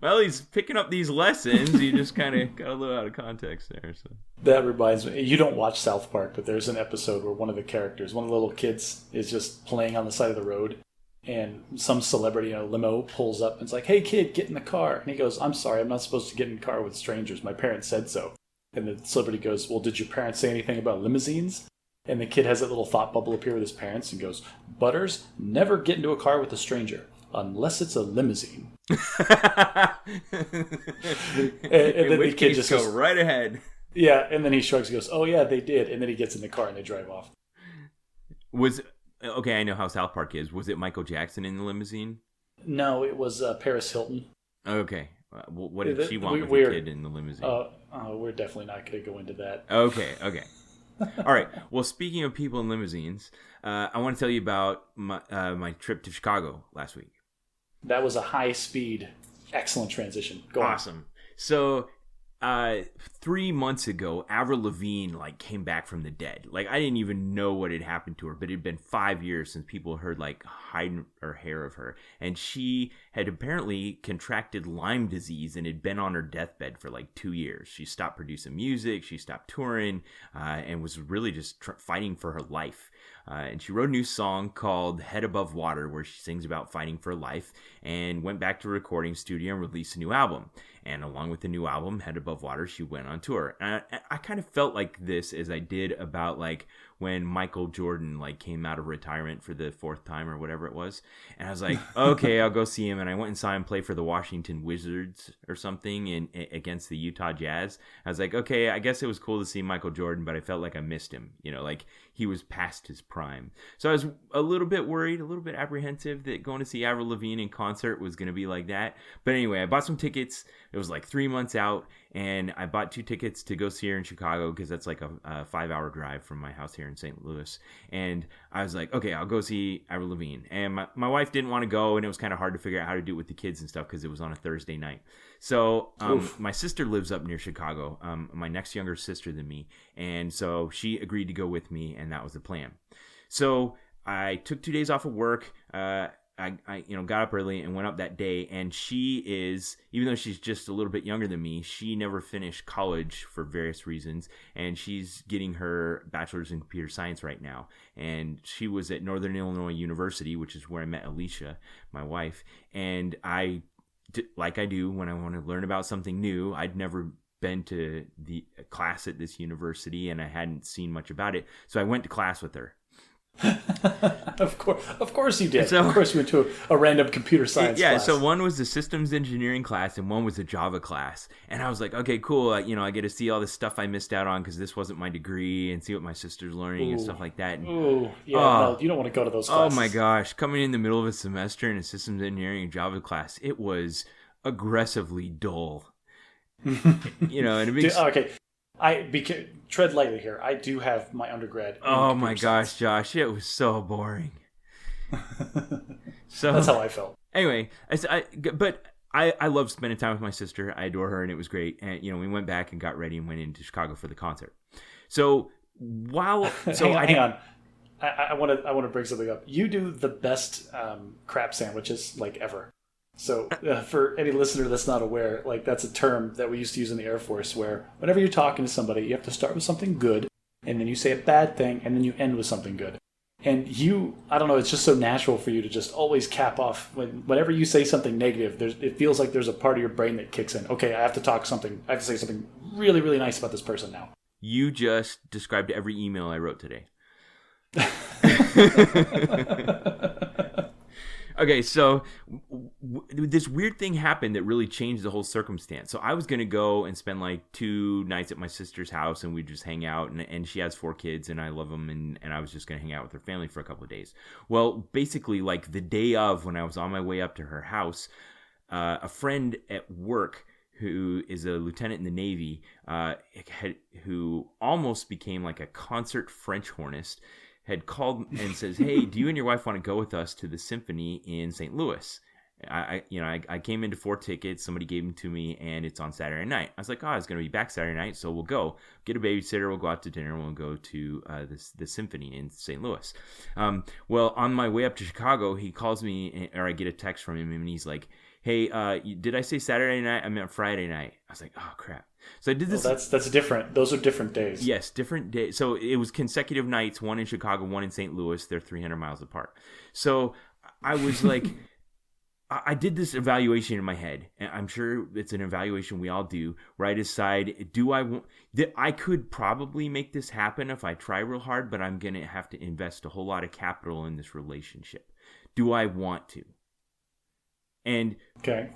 Well, he's picking up these lessons. You just kind of got a little out of context there. So that reminds me, you don't watch South Park, but there's an episode where one of the characters, one of the little kids, is just playing on the side of the road, and some celebrity in a limo pulls up and it's like, hey kid, get in the car. And he goes, I'm sorry, I'm not supposed to get in the car with strangers, my parents said so. And the celebrity goes, well, did your parents say anything about limousines? And the kid has that little thought bubble appear with his parents and goes, Butters, never get into a car with a stranger unless it's a limousine. and then the kid just goes, right ahead. Yeah, and then he shrugs and goes, oh yeah, they did. And then he gets in the car and they drive off. Okay, I know how South Park is. Was it Michael Jackson in the limousine? No, it was Paris Hilton. Okay. What did she want with the kid in the limousine? We're definitely not going to go into that. Okay. All right. Well, speaking of people in limousines, I want to tell you about my trip to Chicago last week. That was a high-speed, excellent transition. Go on. Awesome. So 3 months ago, Avril Lavigne came back from the dead. I didn't even know what had happened to her, but it had been 5 years since people heard hide or hair of her, and she had apparently contracted Lyme disease and had been on her deathbed for 2 years. She stopped producing music, she stopped touring, and was really just fighting for her life. and she wrote a new song called Head Above Water, where she sings about fighting for life, and went back to a recording studio and released a new album. And along with the new album, Head Above Water, she went on tour. And I kind of felt like this as I did about like when Michael Jordan like came out of retirement for the fourth time or whatever it was. And I was like, okay, I'll go see him. And I went and saw him play for the Washington Wizards or something against the Utah Jazz. I was like, okay, I guess it was cool to see Michael Jordan, but I felt like I missed him. You know, like he was past his prime. So I was a little bit worried, a little bit apprehensive that going to see Avril Lavigne in concert was going to be like that. But anyway, I bought some tickets. It was like 3 months out, and I bought 2 tickets to go see her in Chicago because that's like a 5-hour drive from my house here in St. Louis. And I was like, okay, I'll go see Avril Lavigne. And my wife didn't want to go, and it was kind of hard to figure out how to do it with the kids and stuff because it was on a Thursday night. So my sister lives up near Chicago, my next younger sister than me. And so she agreed to go with me, and that was the plan. So I took 2 days off of work. I got up early and went up that day, and she is, even though she's just a little bit younger than me, she never finished college for various reasons, and she's getting her bachelor's in computer science right now. And she was at Northern Illinois University, which is where I met Alicia, my wife, and like I do when I want to learn about something new, I'd never been to the class at this university, and I hadn't seen much about it, so I went to class with her. Of course you did. So, of course you went to a random computer science class. So one was the systems engineering class and one was the Java class. And I was like, okay, cool. I get to see all this stuff I missed out on because this wasn't my degree, and see what my sister's learning and stuff like that. No, you don't want to go to those classes. Oh my gosh. Coming in the middle of a semester in a systems engineering and Java class, it was aggressively dull. And it makes... Okay. Tread lightly here. I do have my undergrad. Oh my gosh, Josh, it was so boring. So that's how I felt. Anyway, I love spending time with my sister. I adore her, and it was great. And we went back and got ready and went into Chicago for the concert. So hang on. I want to bring something up. You do the best crap sandwiches like ever. So for any listener that's not aware, like that's a term that we used to use in the Air Force where whenever you're talking to somebody, you have to start with something good, and then you say a bad thing, and then you end with something good. And I don't know, it's just so natural for you to just always cap off. Whenever you say something negative, it feels like there's a part of your brain that kicks in. Okay, I have to say something really, really nice about this person now. You just described every email I wrote today. Okay, so this weird thing happened that really changed the whole circumstance. So I was going to go and spend like 2 nights at my sister's house, and we'd just hang out, and she has 4 kids, and I love them, and I was just going to hang out with her family for a couple of days. Well, basically, like the day of, when I was on my way up to her house, a friend at work who is a lieutenant in the Navy, who almost became like a concert French hornist, had called and says, hey, do you and your wife want to go with us to the Symphony in St. Louis? I came into 4 tickets. Somebody gave them to me, and it's on Saturday night. I was like, I was going to be back Saturday night, so we'll go. Get a babysitter. We'll go out to dinner. We'll go to the Symphony in St. Louis. Well, on my way up to Chicago, he calls me, or I get a text from him, and he's like, hey, did I say Saturday night? I meant Friday night. I was like, oh, crap. So I did this. Well, that's different. Those are different days. Yes, different days. So it was consecutive nights, one in Chicago, one in St. Louis. They're 300 miles apart. So I was like, I did this evaluation in my head, and I'm sure it's an evaluation we all do, where I decide, I could probably make this happen if I try real hard, but I'm going to have to invest a whole lot of capital in this relationship. Do I want to? And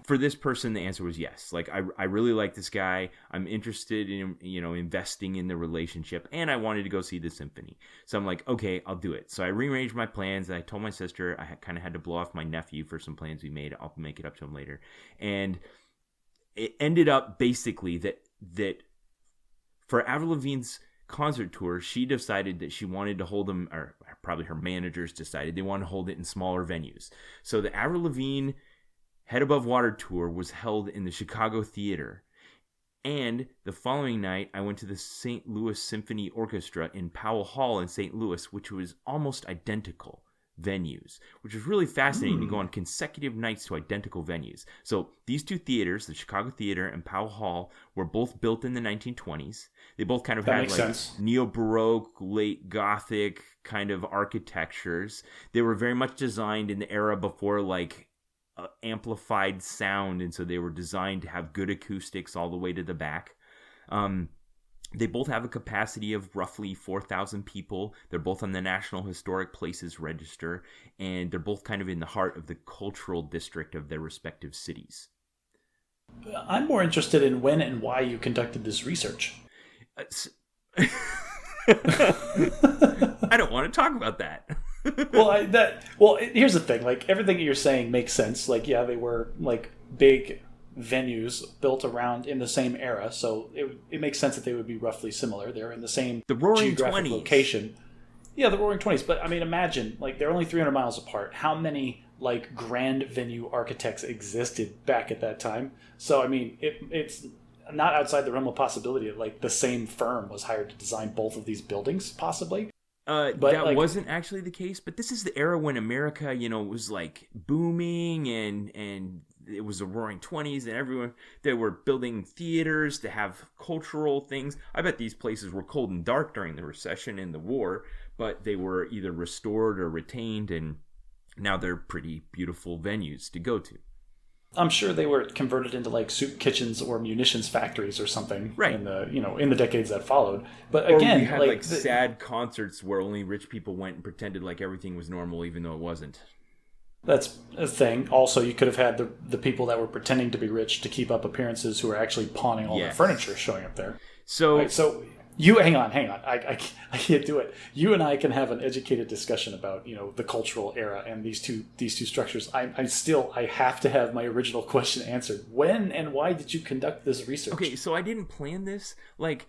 for this person, the answer was yes. Like, I really like this guy. I'm interested in, investing in the relationship, and I wanted to go see the Symphony. So I'm like, okay, I'll do it. So I rearranged my plans, and I told my sister I kind of had to blow off my nephew for some plans we made. I'll make it up to him later. And it ended up basically that for Avril Lavigne's concert tour, she decided that she wanted to hold them, or probably her managers decided they wanted to hold it in smaller venues. So the Avril Lavigne Head Above Water tour was held in the Chicago Theater. And the following night, I went to the St. Louis Symphony Orchestra in Powell Hall in St. Louis, which was almost identical. venues, which is really fascinating to go on consecutive nights to identical venues. So these two theaters, the Chicago Theater and Powell Hall, were both built in the 1920s. They both kind of had like neo-Baroque, late Gothic kind of architectures. They were very much designed in the era before like amplified sound, and so they were designed to have good acoustics all the way to the back. They both have a capacity of roughly 4,000 people. They're both on the National Historic Places Register, and they're both kind of in the heart of the cultural district of their respective cities. I'm more interested in when and why you conducted this research. I don't want to talk about that. Here's the thing. Like, everything that you're saying makes sense. Like, yeah, they were like big venues built around in the same era, so it makes sense that they would be roughly similar. They're in the same geographic location. Yeah, the Roaring Twenties. But I mean, imagine, like, they're only 300 miles apart. How many like grand venue architects existed back at that time? So I mean, it's not outside the realm of possibility that like the same firm was hired to design both of these buildings, possibly. But that wasn't actually the case. But this is the era when America, was like booming, and it was the Roaring Twenties, and they were building theaters to have cultural things. I bet these places were cold and dark during the recession and the war, but they were either restored or retained, and now they're pretty beautiful venues to go to. I'm sure they were converted into like soup kitchens or munitions factories or something, right? In the decades that followed. But again, we had like sad concerts where only rich people went and pretended like everything was normal, even though it wasn't. That's a thing. Also, you could have had the people that were pretending to be rich to keep up appearances who were actually pawning all their furniture showing up there. So you hang on. I can't do it. You and I can have an educated discussion about the cultural era and these two structures. I have to have my original question answered. When and why did you conduct this research? Okay, so I didn't plan this. Like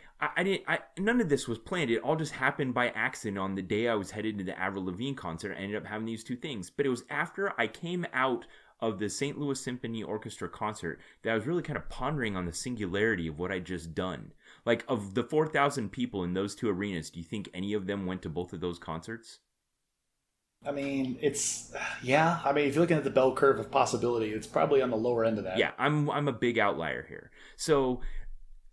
none of this was planned. It all just happened by accident on the day I was headed to the Avril Lavigne concert. I ended up having these two things. But it was after I came out of the St. Louis Symphony Orchestra concert that I was really kind of pondering on the singularity of what I'd just done. Like, of the 4,000 people in those two arenas, do you think any of them went to both of those concerts? I mean, if you're looking at the bell curve of possibility, it's probably on the lower end of that. Yeah, I'm a big outlier here. So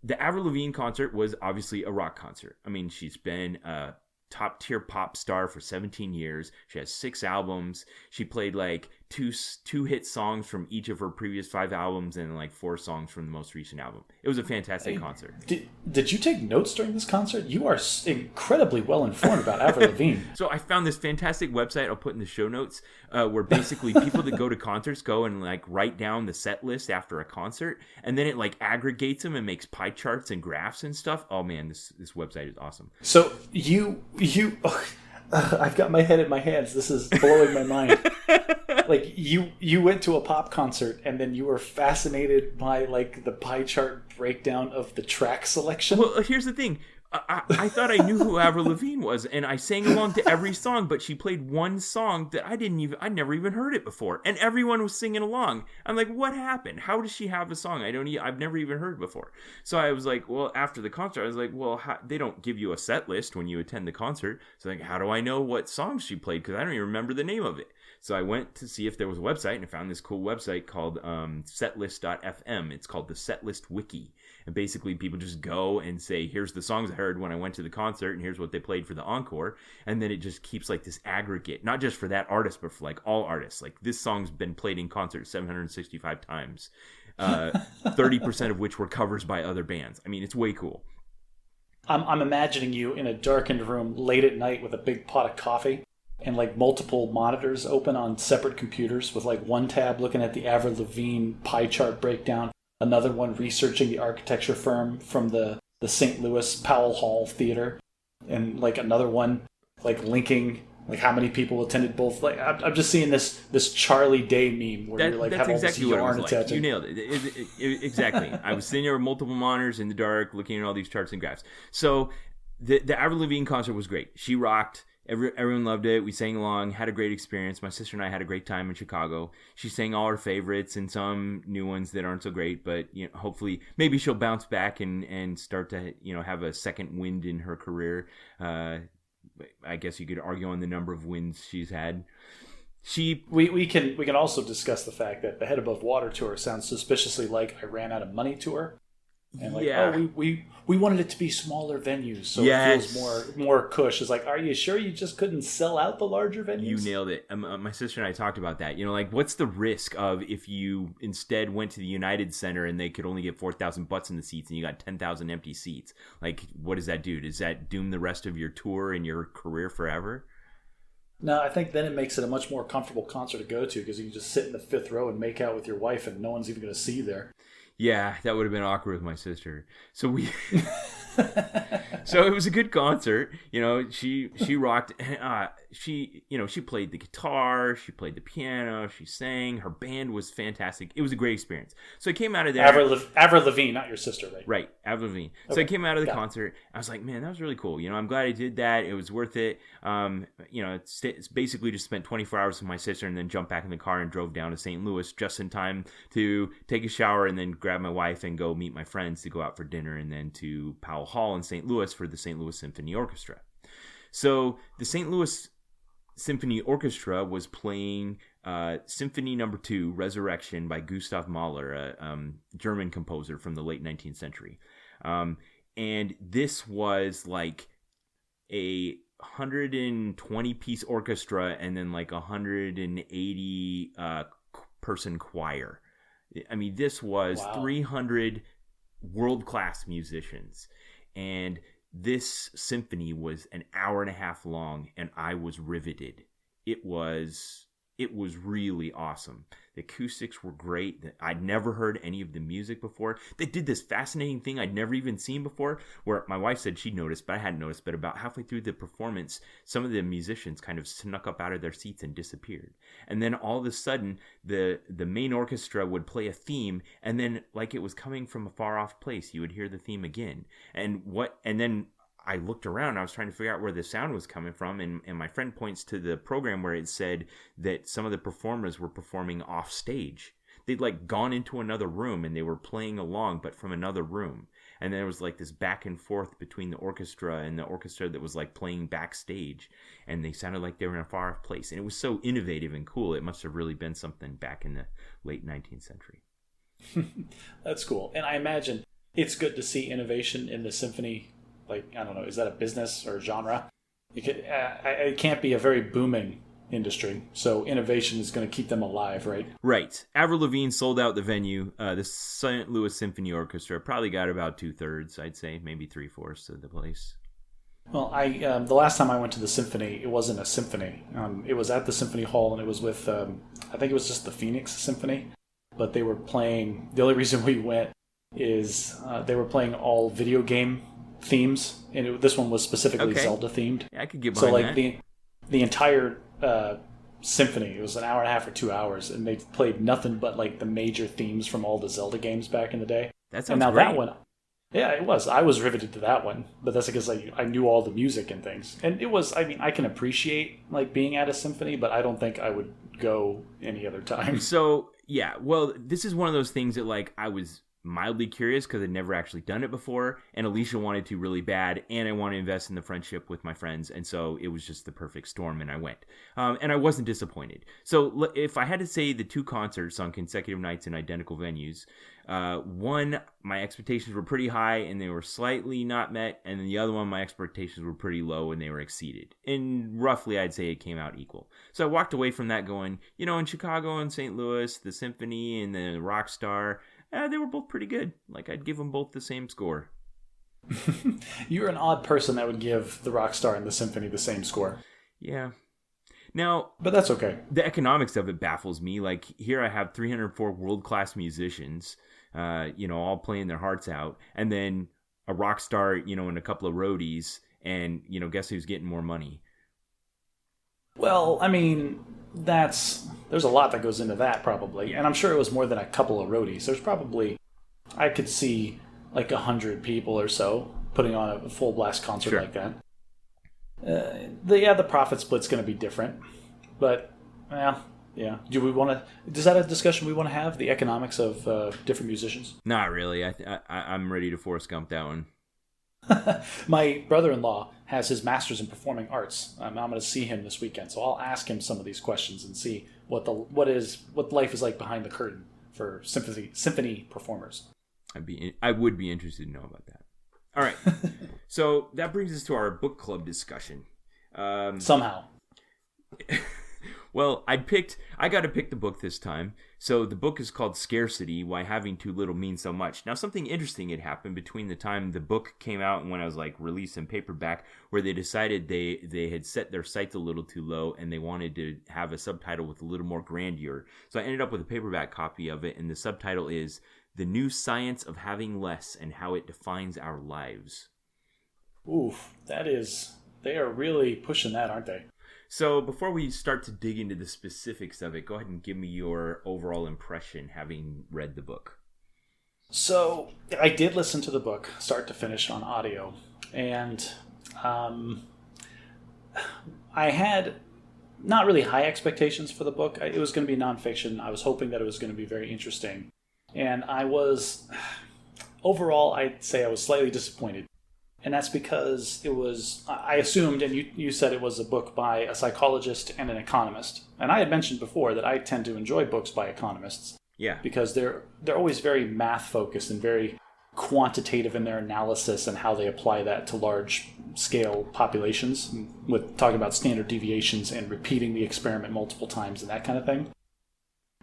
the Avril Lavigne concert was obviously a rock concert. I mean, she's been a top-tier pop star for 17 years. She has 6 albums. She played like two hit songs from each of her previous 5 albums and like 4 songs from the most recent album. It was a fantastic concert. Did you take notes during this concert? You are incredibly well informed about Avril Lavigne. So I found this fantastic website I'll put in the show notes where basically people that go to concerts go and like write down the set list after a concert, and then it like aggregates them and makes pie charts and graphs and stuff. Oh man, this website is awesome. So I've got my head in my hands. This is blowing my mind. Like, you went to a pop concert and then you were fascinated by like the pie chart breakdown of the track selection. Well, here's the thing. I thought I knew who Avril Lavigne was, and I sang along to every song, but she played one song that I'd never even heard it before, and everyone was singing along. I'm like, what happened? How does she have a song I've never even heard before? So I was like, well, after the concert, I was like, well, they don't give you a set list when you attend the concert. So like, how do I know what songs she played? Because I don't even remember the name of it. So I went to see if there was a website, and I found this cool website called setlist.fm. It's called the Setlist Wiki. And basically people just go and say, here's the songs I heard when I went to the concert, and here's what they played for the encore. And then it just keeps like this aggregate, not just for that artist, but for like all artists. Like, this song's been played in concert 765 times, 30% of which were covers by other bands. I mean, it's way cool. I'm imagining you in a darkened room late at night with a big pot of coffee and like multiple monitors open on separate computers, with like one tab looking at the Avril Lavigne pie chart breakdown, another one researching the architecture firm from the St. Louis Powell Hall Theater, and like another one like linking like how many people attended both. Like, I'm just seeing this Charlie Day meme where you're like, that's have exactly all this what it was yarn like. You nailed it. Exactly. I was sitting there with multiple monitors in the dark looking at all these charts and graphs. So the Avril Lavigne concert was great. She rocked. Everyone loved it. We sang along, had a great experience. My sister and I had a great time in Chicago. She sang all her favorites and some new ones that aren't so great, but hopefully maybe she'll bounce back and start to have a second wind in her career. I guess you could argue on the number of wins she's had. We can also discuss the fact that the Head Above Water tour sounds suspiciously like I ran out of money tour. And we wanted it to be smaller venues, so it feels more cush. It's like, are you sure you just couldn't sell out the larger venues? You nailed it. My sister and I talked about that. What's the risk of if you instead went to the United Center and they could only get 4,000 butts in the seats and you got 10,000 empty seats? Like, what does that do? Does that doom the rest of your tour and your career forever? No, I think then it makes it a much more comfortable concert to go to because you can just sit in the fifth row and make out with your wife and no one's even going to see you there. Yeah, that would have been awkward with my sister. So so it was a good concert. She rocked. She played the guitar, she played the piano, she sang. Her band was fantastic. It was a great experience. So I came out of there. Avril Lavigne, not your sister, right? Right, Avril Lavigne. Okay. So I came out of the concert. I was like, man, that was really cool. I'm glad I did that. It was worth it. It's basically just spent 24 hours with my sister and then jumped back in the car and drove down to St. Louis just in time to take a shower and then grab my wife and go meet my friends to go out for dinner and then to Powell Hall in St. Louis for the St. Louis Symphony Orchestra. So the St. Louis Symphony Orchestra was playing Symphony No. 2, Resurrection by Gustav Mahler, a German composer from the late 19th century. And this was like a 120-piece orchestra and then like 180 person choir. I mean, this was 300 world-class musicians. And this symphony was an hour and a half long, and I was riveted. It was really awesome. The acoustics were great. I'd never heard any of the music before. They did this fascinating thing I'd never even seen before, where my wife said she noticed, but I hadn't noticed. But about halfway through the performance, some of the musicians kind of snuck up out of their seats and disappeared. And then all of a sudden, the main orchestra would play a theme, and then like it was coming from a far off place, you would hear the theme again. And then I looked around, I was trying to figure out where the sound was coming from, and my friend points to the program where it said that some of the performers were performing off stage. They'd like gone into another room and they were playing along, but from another room. And there was like this back and forth between the orchestra and the orchestra that was like playing backstage, and they sounded like they were in a far off place. And it was so innovative and cool. It must have really been something back in the late 19th century. That's cool. And I imagine it's good to see innovation in the symphony. Like, I don't know, is that a business or a genre? It can't be a very booming industry, so innovation is going to keep them alive, right? Right. Avril Lavigne sold out the venue. The St. Louis Symphony Orchestra probably got about 2/3, I'd say, maybe 3/4 of the place. Well, the last time I went to the symphony, it wasn't a symphony. It was at the Symphony Hall, and it was with, I think it was just the Phoenix Symphony, but they were playing, the only reason we went is they were playing all video game themes, and this one was specifically Zelda themed. Yeah, I could get behind that. So the entire symphony, it was an hour and a half or 2 hours, and they played nothing but like the major themes from all the Zelda games back in the day. That sounds great. That one, yeah, it was. I was riveted to that one, but that's because I knew all the music and things, and it was. I mean, I can appreciate like being at a symphony, but I don't think I would go any other time. So yeah, well, this is one of those things that like I was mildly curious because I'd never actually done it before, and Alicia wanted to really bad, and I want to invest in the friendship with my friends, and so it was just the perfect storm, and I went. And I wasn't disappointed. So if I had to say the two concerts on consecutive nights in identical venues, one, my expectations were pretty high and they were slightly not met, and then the other one, my expectations were pretty low and they were exceeded. And roughly, I'd say it came out equal. So I walked away from that going, in Chicago and St. Louis, the Symphony and the Rockstar, they were both pretty good. Like, I'd give them both the same score. You're an odd person that would give the Rockstar and the Symphony the same score. Yeah. Now, but that's okay. The economics of it baffles me. Like, here I have 304 world-class musicians, all playing their hearts out, and then a rock star, and a couple of roadies, and, guess who's getting more money? Well, I mean, there's a lot that goes into that, probably, and I'm sure it was more than a couple of roadies. There's probably, I could see, like 100 people or so putting on a full-blast concert like that. The profit split's going to be different, but yeah. Is that a discussion we want to have? The economics of different musicians? Not really. I'm ready to Forrest Gump that one. My brother-in-law has his master's in performing arts. I'm going to see him this weekend, so I'll ask him some of these questions and see what life is like behind the curtain for symphony performers. I would be interested to know about that. All right, so that brings us to our book club discussion. Somehow. Well, I got to pick the book this time. So the book is called Scarcity, Why Having Too Little Means So Much. Now, something interesting had happened between the time the book came out and when I was released in paperback, where they decided they had set their sights a little too low and they wanted to have a subtitle with a little more grandeur. So I ended up with a paperback copy of it, and the subtitle is The New Science of Having Less and How It Defines Our Lives. Oof, they are really pushing that, aren't they? So before we start to dig into the specifics of it, go ahead and give me your overall impression having read the book. So I did listen to the book start to finish on audio, and I had not really high expectations for the book. It was going to be nonfiction. I was hoping that it was going to be very interesting, and overall, I'd say I was slightly disappointed. And that's because I assumed, and you said it was a book by a psychologist and an economist. And I had mentioned before that I tend to enjoy books by economists. Yeah. Because they're always very math focused and very quantitative in their analysis and how they apply that to large scale populations, with talking about standard deviations and repeating the experiment multiple times and that kind of thing.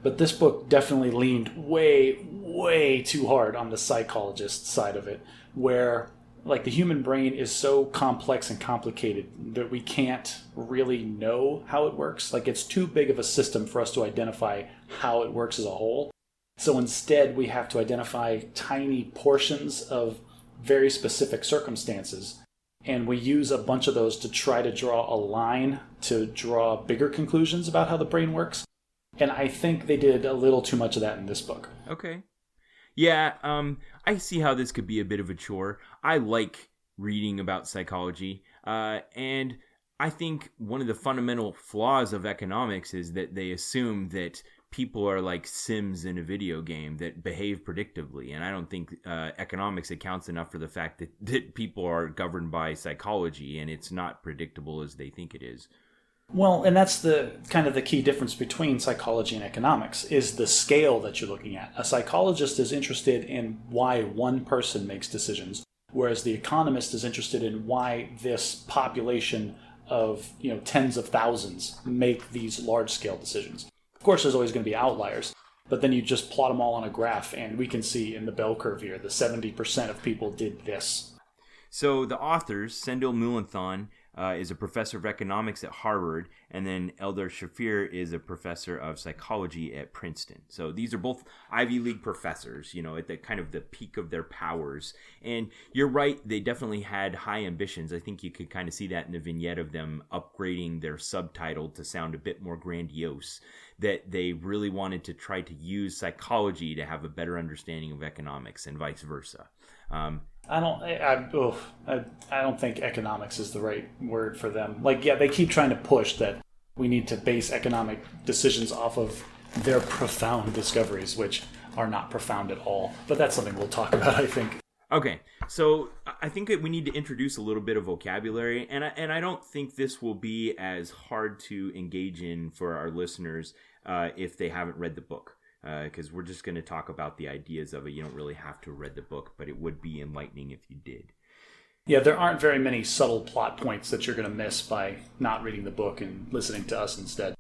But this book definitely leaned way, way too hard on the psychologist side of it, where the human brain is so complex and complicated that we can't really know how it works. It's too big of a system for us to identify how it works as a whole. So instead, we have to identify tiny portions of very specific circumstances. And we use a bunch of those to try to draw a line to draw bigger conclusions about how the brain works. And I think they did a little too much of that in this book. Okay. Yeah, I see how this could be a bit of a chore. I like reading about psychology, and I think one of the fundamental flaws of economics is that they assume that people are like Sims in a video game that behave predictably, and I don't think economics accounts enough for the fact that people are governed by psychology, and it's not predictable as they think it is. Well, and that's the kind of the key difference between psychology and economics is the scale that you're looking at. A psychologist is interested in why one person makes decisions, whereas the economist is interested in why this population of tens of thousands make these large-scale decisions. Of course, there's always going to be outliers, but then you just plot them all on a graph, and we can see in the bell curve here, the 70% of people did this. So the authors, Sendil Mulanthon, is a professor of economics at Harvard, and then Eldar Shafir is a professor of psychology at Princeton. So these are both Ivy League professors, at the kind of the peak of their powers. And you're right, they definitely had high ambitions. I think you could kind of see that in the vignette of them upgrading their subtitle to sound a bit more grandiose, that they really wanted to try to use psychology to have a better understanding of economics and vice versa. I don't think economics is the right word for them. They keep trying to push that we need to base economic decisions off of their profound discoveries, which are not profound at all. But that's something we'll talk about, I think. Okay, so I think that we need to introduce a little bit of vocabulary, and I don't think this will be as hard to engage in for our listeners if they haven't read the book. Because we're just going to talk about the ideas of it. You don't really have to have read the book, but it would be enlightening if you did. Yeah, there aren't very many subtle plot points that you're going to miss by not reading the book and listening to us instead.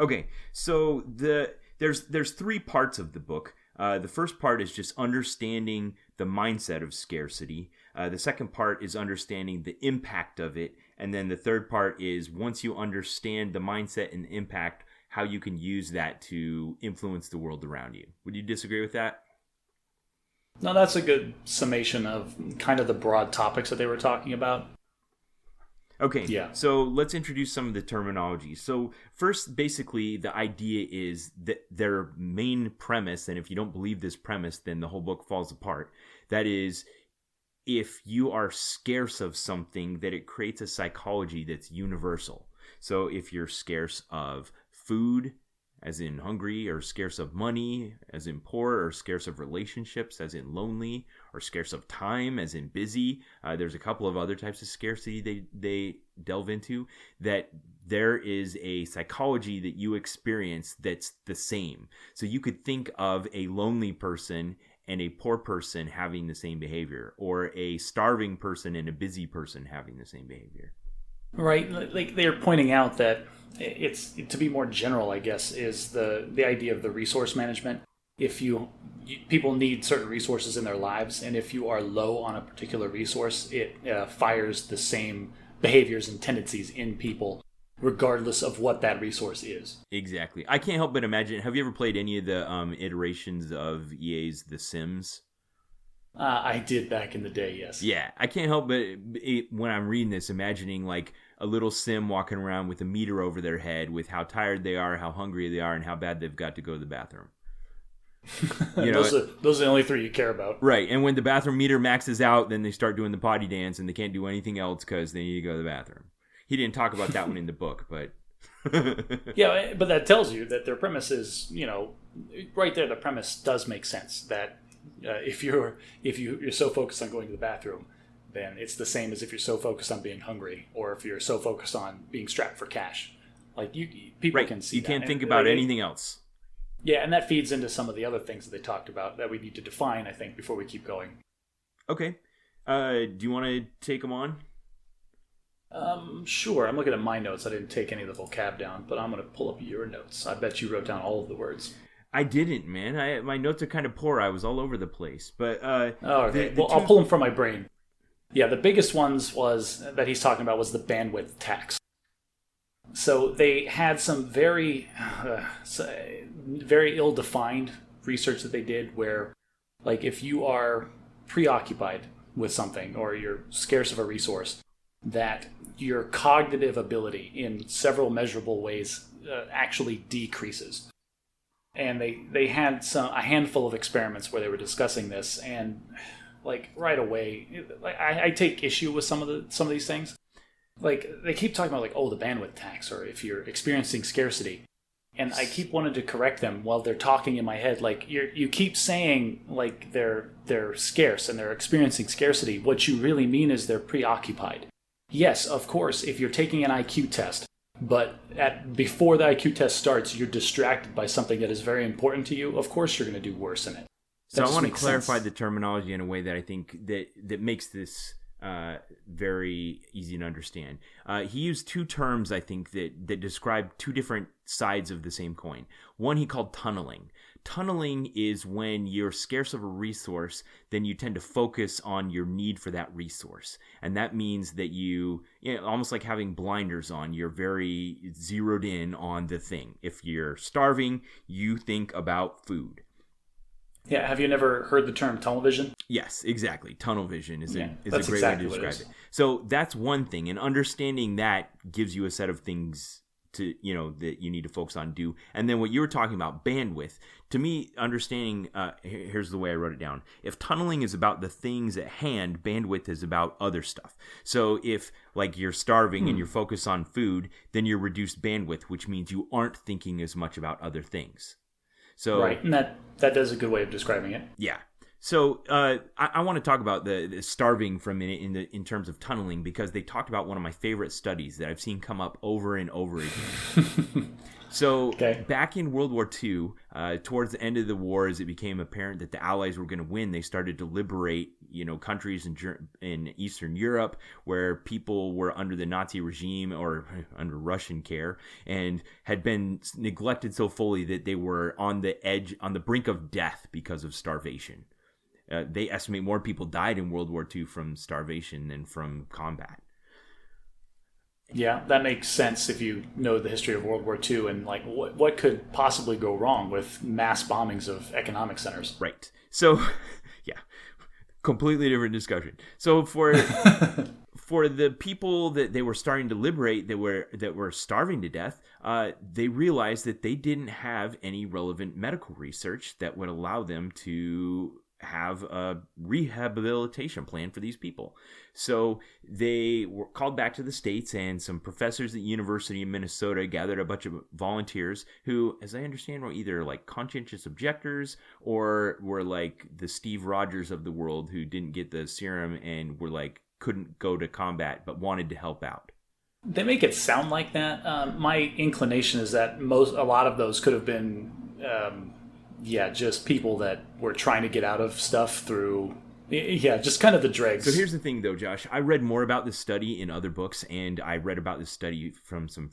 Okay, so there's three parts of the book. The first part is just understanding the mindset of scarcity. The second part is understanding the impact of it. And then the third part is once you understand the mindset and the impact, how you can use that to influence the world around you. Would you disagree with that? No, that's a good summation of kind of the broad topics that they were talking about. Okay, yeah. So let's introduce some of the terminology. So first, basically, the idea is that their main premise, and if you don't believe this premise, then the whole book falls apart. That is, if you are scarce of something, that it creates a psychology that's universal. So if you're scarce of food, as in hungry, or scarce of money, as in poor, or scarce of relationships, as in lonely, or scarce of time, as in busy. There's a couple of other types of scarcity they delve into, that there is a psychology that you experience that's the same. So you could think of a lonely person and a poor person having the same behavior, or a starving person and a busy person having the same behavior. Right, like they're pointing out that it's, to be more general, I guess, is the idea of the resource management. If people need certain resources in their lives, and if you are low on a particular resource, it fires the same behaviors and tendencies in people, regardless of what that resource is. Exactly. I can't help but imagine. Have you ever played any of the iterations of EA's The Sims? I did back in the day, yes. Yeah, I can't help but when I'm reading this, imagining like a little sim walking around with a meter over their head with how tired they are, how hungry they are, and how bad they've got to go to the bathroom. You know, those are the only three you care about. Right, and when the bathroom meter maxes out, then they start doing the potty dance, and they can't do anything else because they need to go to the bathroom. He didn't talk about that one in the book, but... Yeah, but that tells you that their premise is, you know, right there, the premise does make sense, that if you're so focused on going to the bathroom, then it's the same as if you're so focused on being hungry, or if you're so focused on being strapped for cash. Like people can see you that. Can't think about anything else. Yeah, and that feeds into some of the other things that they talked about that we need to define, I think, before we keep going. Okay. Do you want to take them on? Sure. I'm looking at my notes. I didn't take any of the vocab down, but I'm going to pull up your notes. I bet you wrote down all of the words. I didn't, man. My notes are kind of poor. I was all over the place. But okay. I'll pull them from my brain. Yeah, the biggest ones that he's talking about was the bandwidth tax. So they had some very ill-defined research that they did where, like, if you are preoccupied with something or you're scarce of a resource, that your cognitive ability in several measurable ways actually decreases. And they had a handful of experiments where they were discussing this, and like right away, I take issue with some of these things. Like they keep talking about like, oh, the bandwidth tax, or if you're experiencing scarcity, and I keep wanting to correct them while they're talking in my head. Like you keep saying like they're scarce and they're experiencing scarcity. What you really mean is they're preoccupied. Yes, of course, if you're taking an IQ test, but before the IQ test starts, you're distracted by something that is very important to you, of course you're going to do worse in it. So I want to clarify the terminology in a way that I think that makes this very easy to understand. He used two terms, I think, that describe two different sides of the same coin. One he called tunneling. Tunneling is when you're scarce of a resource, then you tend to focus on your need for that resource. And that means that you know, almost like having blinders on, you're very zeroed in on the thing. If you're starving, you think about food. Yeah, have you never heard the term tunnel vision? Yes, exactly. Tunnel vision is a great exactly way to describe it. So that's one thing, and understanding that gives you a set of things to, you know, that you need to focus on, do. And then what you were talking about, bandwidth, to me, understanding, here's the way I wrote it down. If tunneling is about the things at hand, bandwidth is about other stuff. So if like you're starving and you're focused on food, then you're reduced bandwidth, which means you aren't thinking as much about other things. So, right, and that is a good way of describing it. Yeah. So I want to talk about the starving for a minute in terms of tunneling, because they talked about one of my favorite studies that I've seen come up over and over again. So back in World War II, towards the end of the war, as it became apparent that the Allies were going to win, they started to liberate, you know, countries in Eastern Europe where people were under the Nazi regime or under Russian care and had been neglected so fully that they were on the brink of death because of starvation. They estimate more people died in World War II from starvation than from combat. Yeah, that makes sense if you know the history of World War II and like what could possibly go wrong with mass bombings of economic centers. Right. So, yeah, completely different discussion. So for the people that they were starting to liberate that were starving to death, they realized that they didn't have any relevant medical research that would allow them to have a rehabilitation plan for these people. So they were called back to the States, and some professors at the University of Minnesota gathered a bunch of volunteers who, as I understand, were either like conscientious objectors or were like the Steve Rogers of the world who didn't get the serum and were like couldn't go to combat but wanted to help out. They make it sound like that. My inclination is that a lot of those could have been just people that were trying to get out of stuff through, just kind of the dregs. So here's the thing, though, Josh. I read more about this study in other books, and I read about this study from some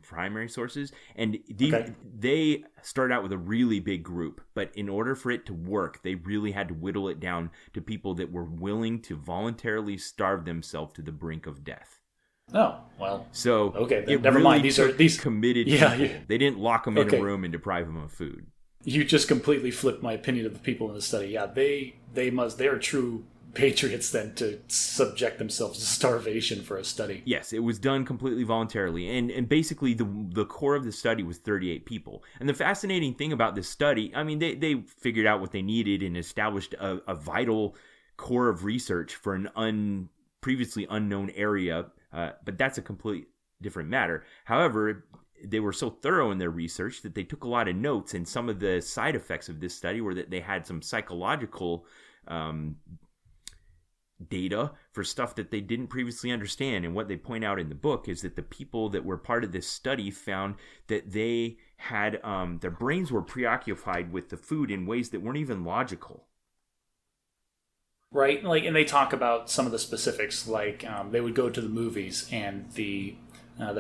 primary sources, and they started out with a really big group, but in order for it to work, they really had to whittle it down to people that were willing to voluntarily starve themselves to the brink of death. Oh, well. So okay, then never mind. These committed people. They didn't lock them in a room and deprive them of food. You just completely flipped my opinion of the people in the study. Yeah, they are true patriots then to subject themselves to starvation for a study. Yes, it was done completely voluntarily. And basically the core of the study was 38 people. And the fascinating thing about this study, I mean, they figured out what they needed and established a vital core of research for an previously unknown area, but that's a complete different matter. However, they were so thorough in their research that they took a lot of notes, and some of the side effects of this study were that they had some psychological data for stuff that they didn't previously understand. And what they point out in the book is that the people that were part of this study found that they had their brains were preoccupied with the food in ways that weren't even logical. Right, and they talk about some of the specifics, like they would go to the movies, and the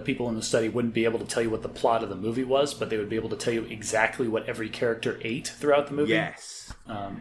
people in the study wouldn't be able to tell you what the plot of the movie was, but they would be able to tell you exactly what every character ate throughout the movie. Yes.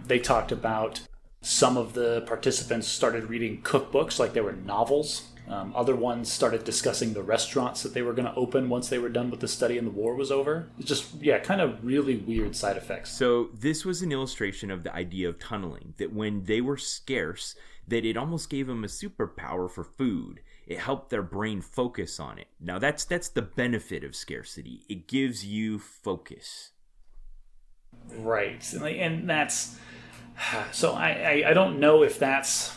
They talked about some of the participants started reading cookbooks like they were novels. Other ones started discussing the restaurants that they were going to open once they were done with the study and the war was over. It's just, kind of really weird side effects. So this was an illustration of the idea of tunneling, that when they were scarce, that it almost gave them a superpower for food. It helped their brain focus on it. Now that's the benefit of scarcity. It gives you focus. Right. And that's... So I don't know if that's...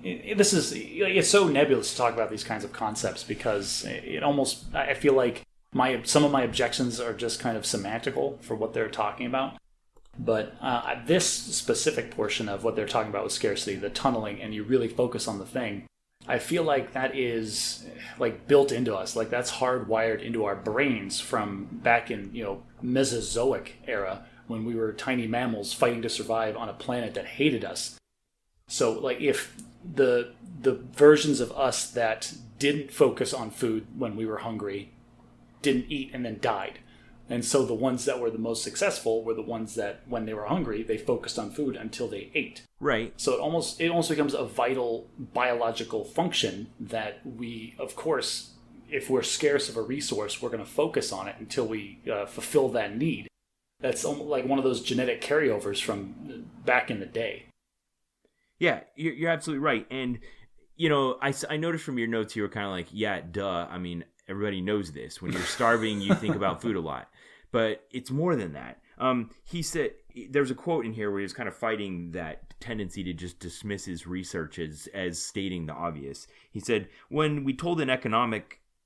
It's so nebulous to talk about these kinds of concepts because I feel like some of my objections are just kind of semantical for what they're talking about. But this specific portion of what they're talking about with scarcity, the tunneling, and you really focus on the thing, I feel like that is like built into us. Like that's hardwired into our brains from back in, Mesozoic era when we were tiny mammals fighting to survive on a planet that hated us. So like if the versions of us that didn't focus on food when we were hungry didn't eat and then died. And so the ones that were the most successful were the ones that when they were hungry, they focused on food until they ate. Right. So it almost becomes a vital biological function that we, of course, if we're scarce of a resource, we're going to focus on it until we fulfill that need. That's like one of those genetic carryovers from back in the day. Yeah, you're absolutely right. And, I noticed from your notes you were kind of like, yeah, duh. I mean, everybody knows this. When you're starving, you think about food a lot. But it's more than that. He said, there's a quote in here where he was kind of fighting that tendency to just dismiss his research as stating the obvious. He said, when we told an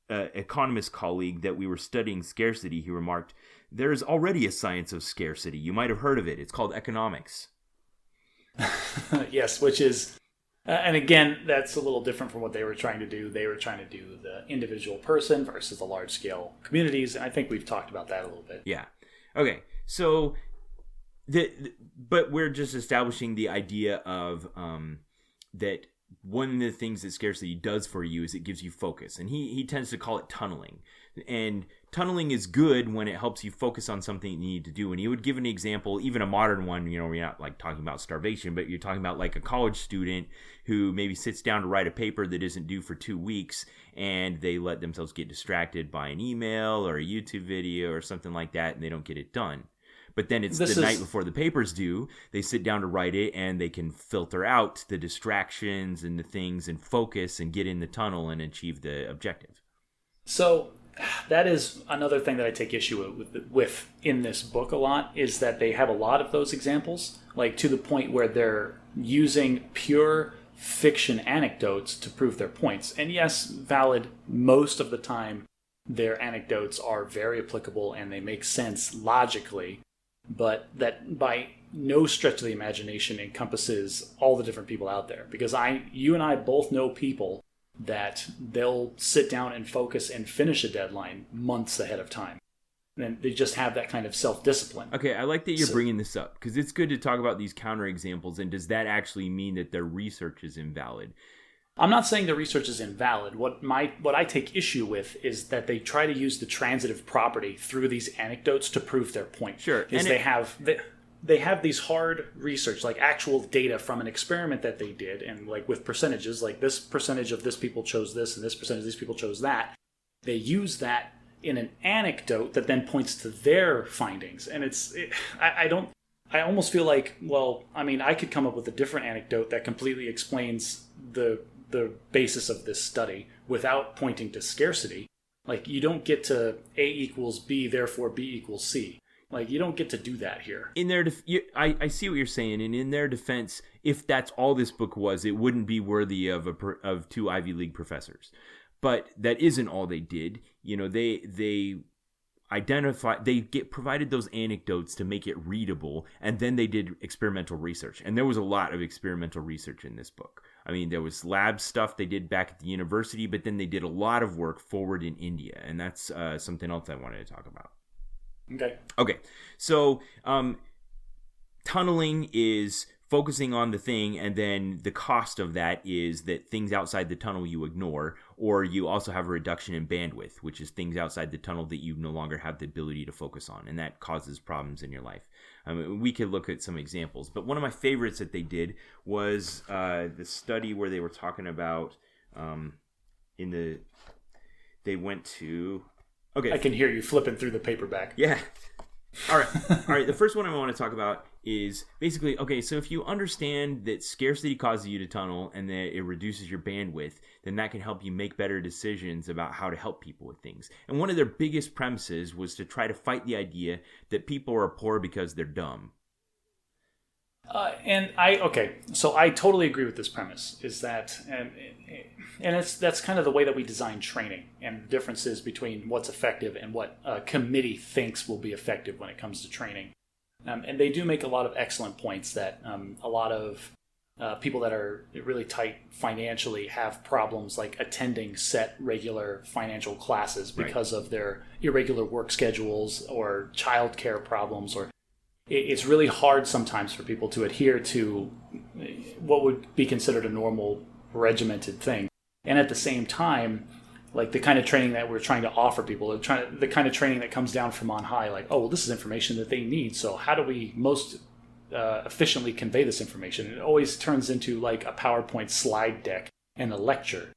economist colleague that we were studying scarcity, he remarked, there's already a science of scarcity. You might have heard of it. It's called economics. Yes, which is, and again, that's a little different from what they were trying to do. They were trying to do the individual person versus the large-scale communities, and I think we've talked about that a little bit. Yeah. Okay, so, but we're just establishing the idea of that one of the things that scarcity does for you is it gives you focus, and he tends to call it tunneling. And tunneling is good when it helps you focus on something you need to do. And he would give an example, even a modern one, we're not like talking about starvation, but you're talking about like a college student who maybe sits down to write a paper that isn't due for 2 weeks, and they let themselves get distracted by an email or a YouTube video or something like that, and they don't get it done. But then it's the night before the paper's due, they sit down to write it, and they can filter out the distractions and the things and focus and get in the tunnel and achieve the objective. So that is another thing that I take issue with in this book a lot, is that they have a lot of those examples, like to the point where they're using pure fiction anecdotes to prove their points. And yes, valid most of the time. Their anecdotes are very applicable and they make sense logically, but that by no stretch of the imagination encompasses all the different people out there. Because you and I both know people that they'll sit down and focus and finish a deadline months ahead of time. And they just have that kind of self-discipline. Okay, I like that you're bringing this up, because it's good to talk about these counterexamples, and does that actually mean that their research is invalid? I'm not saying the research is invalid. What I take issue with is that they try to use the transitive property through these anecdotes to prove their point. Sure. Is they have these hard research, like actual data from an experiment that they did, and like with percentages, like this percentage of this people chose this and this percentage of these people chose that. They use that in an anecdote that then points to their findings. And I almost feel like, well, I mean, I could come up with a different anecdote that completely explains the basis of this study without pointing to scarcity. Like, you don't get to A equals B, therefore B equals C. Like, you don't get to do that here. In their I see what you're saying, and in their defense, if that's all this book was, it wouldn't be worthy of two Ivy League professors. But that isn't all they did. You know, they provided those anecdotes to make it readable, and then they did experimental research. And there was a lot of experimental research in this book. I mean, there was lab stuff they did back at the university, but then they did a lot of work forward in India, and that's something else I wanted to talk about. Okay. So tunneling is focusing on the thing, and then the cost of that is that things outside the tunnel you ignore, or you also have a reduction in bandwidth, which is things outside the tunnel that you no longer have the ability to focus on, and that causes problems in your life. We could look at some examples, but one of my favorites that they did was the study where they were talking about they went to... Okay. I can hear you flipping through the paperback. Yeah. All right. The first one I want to talk about is basically, okay, so if you understand that scarcity causes you to tunnel and that it reduces your bandwidth, then that can help you make better decisions about how to help people with things. And one of their biggest premises was to try to fight the idea that people are poor because they're dumb. So I totally agree with this premise, is that, and that's kind of the way that we design training, and the differences between what's effective and what a committee thinks will be effective when it comes to training. And they do make a lot of excellent points that a lot of people that are really tight financially have problems like attending set regular financial classes because of their irregular work schedules or childcare problems, or it's really hard sometimes for people to adhere to what would be considered a normal regimented thing. And at the same time, like the kind of training that we're trying to offer people, the kind of training that comes down from on high, like, oh, well, this is information that they need. So how do we most efficiently convey this information? It always turns into like a PowerPoint slide deck and a lecture.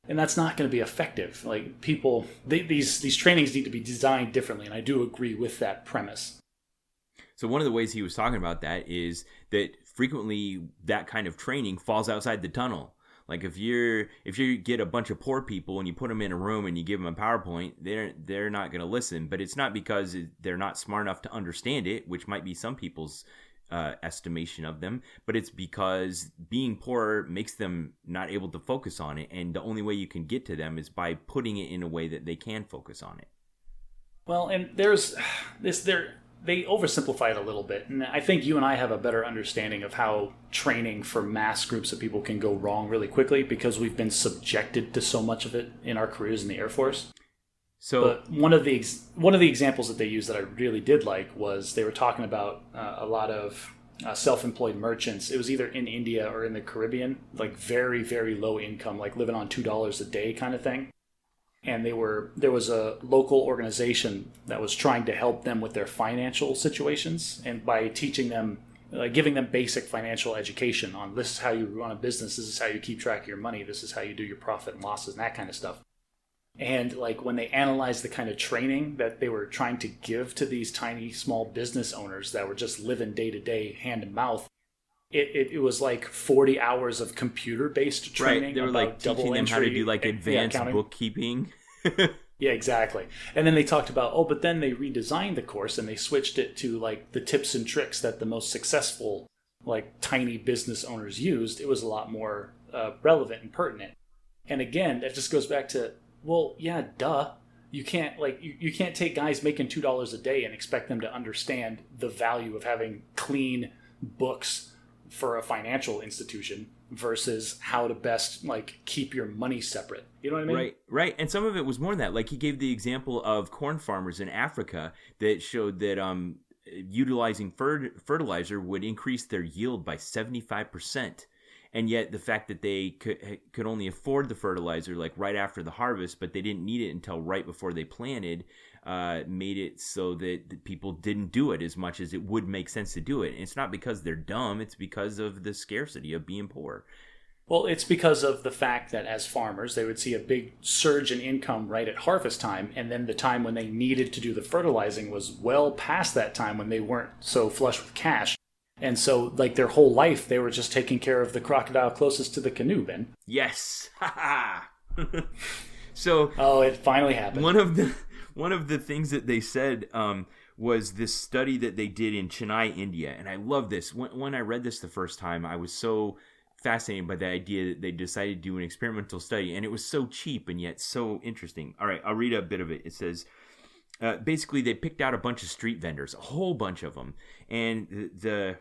And that's not going to be effective. Like people, these trainings need to be designed differently. And I do agree with that premise. So one of the ways he was talking about that is that frequently that kind of training falls outside the tunnel. Like if you get a bunch of poor people and you put them in a room and you give them a PowerPoint, they're not going to listen. But it's not because they're not smart enough to understand it, which might be some people's estimation of them, but it's because being poor makes them not able to focus on it. And the only way you can get to them is by putting it in a way that they can focus on it. Well, and there's this there. They oversimplify it a little bit, and I think you and I have a better understanding of how training for mass groups of people can go wrong really quickly because we've been subjected to so much of it in our careers in the Air Force. But one of the examples that they used that I really did like was they were talking about a lot of self-employed merchants. It was either in India or in the Caribbean, like very, very low income, like living on $2 a day kind of thing. And there was a local organization that was trying to help them with their financial situations, and by teaching them, giving them basic financial education on this is how you run a business, this is how you keep track of your money, this is how you do your profit and losses, and that kind of stuff. And like when they analyzed the kind of training that they were trying to give to these tiny small business owners that were just living day to day, hand to mouth, it was like 40 hours of computer-based training. Right, they were like teaching them how to do like advanced bookkeeping. Yeah, exactly. And then they talked about, but then they redesigned the course and they switched it to like the tips and tricks that the most successful, like tiny business owners used. It was a lot more relevant and pertinent. And again, that just goes back to, well, yeah, duh. You can't you can't take guys making $2 a day and expect them to understand the value of having clean books for a financial institution versus how to best like keep your money separate. You know what I mean? Right. And some of it was more than that. Like he gave the example of corn farmers in Africa that showed that utilizing fertilizer would increase their yield by 75%. And yet the fact that they could only afford the fertilizer like right after the harvest, but they didn't need it until right before they planted, made it so that the people didn't do it as much as it would make sense to do it. And it's not because they're dumb. It's because of the scarcity of being poor. Well, it's because of the fact that as farmers, they would see a big surge in income right at harvest time, and then the time when they needed to do the fertilizing was well past that time when they weren't so flush with cash. And so, like, their whole life, they were just taking care of the crocodile closest to the canoe, Ben. Yes. Ha ha. So... Oh, it finally happened. One of the things that they said was this study that they did in Chennai, India. And I love this. When I read this the first time, I was so fascinated by the idea that they decided to do an experimental study. And it was so cheap and yet so interesting. All right, I'll read a bit of it. It says... basically, they picked out a bunch of street vendors, a whole bunch of them, and the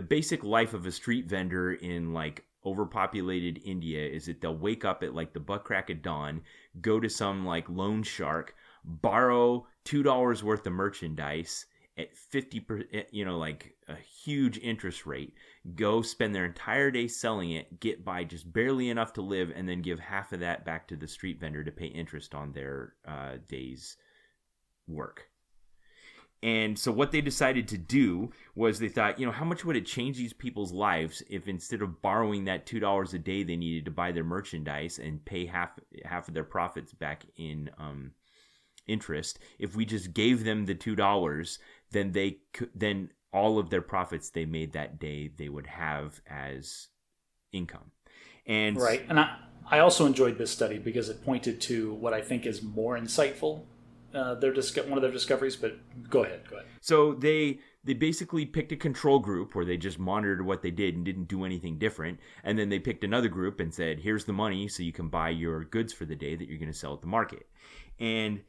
basic life of a street vendor in like overpopulated India is that they'll wake up at like the butt crack of dawn, go to some like loan shark, borrow $2 worth of merchandise at 50%, like a huge interest rate, go spend their entire day selling it, get by just barely enough to live, and then give half of that back to the street vendor to pay interest on their day's work. And so what they decided to do was they thought, how much would it change these people's lives if instead of borrowing that $2 a day they needed to buy their merchandise and pay half of their profits back in interest, if we just gave them the $2, then all of their profits they made that day they would have as income. And right. And I also enjoyed this study because it pointed to what I think is more insightful. One of their discoveries, but go ahead. So they basically picked a control group where they just monitored what they did and didn't do anything different. And then they picked another group and said, here's the money so you can buy your goods for the day that you're going to sell at the market. And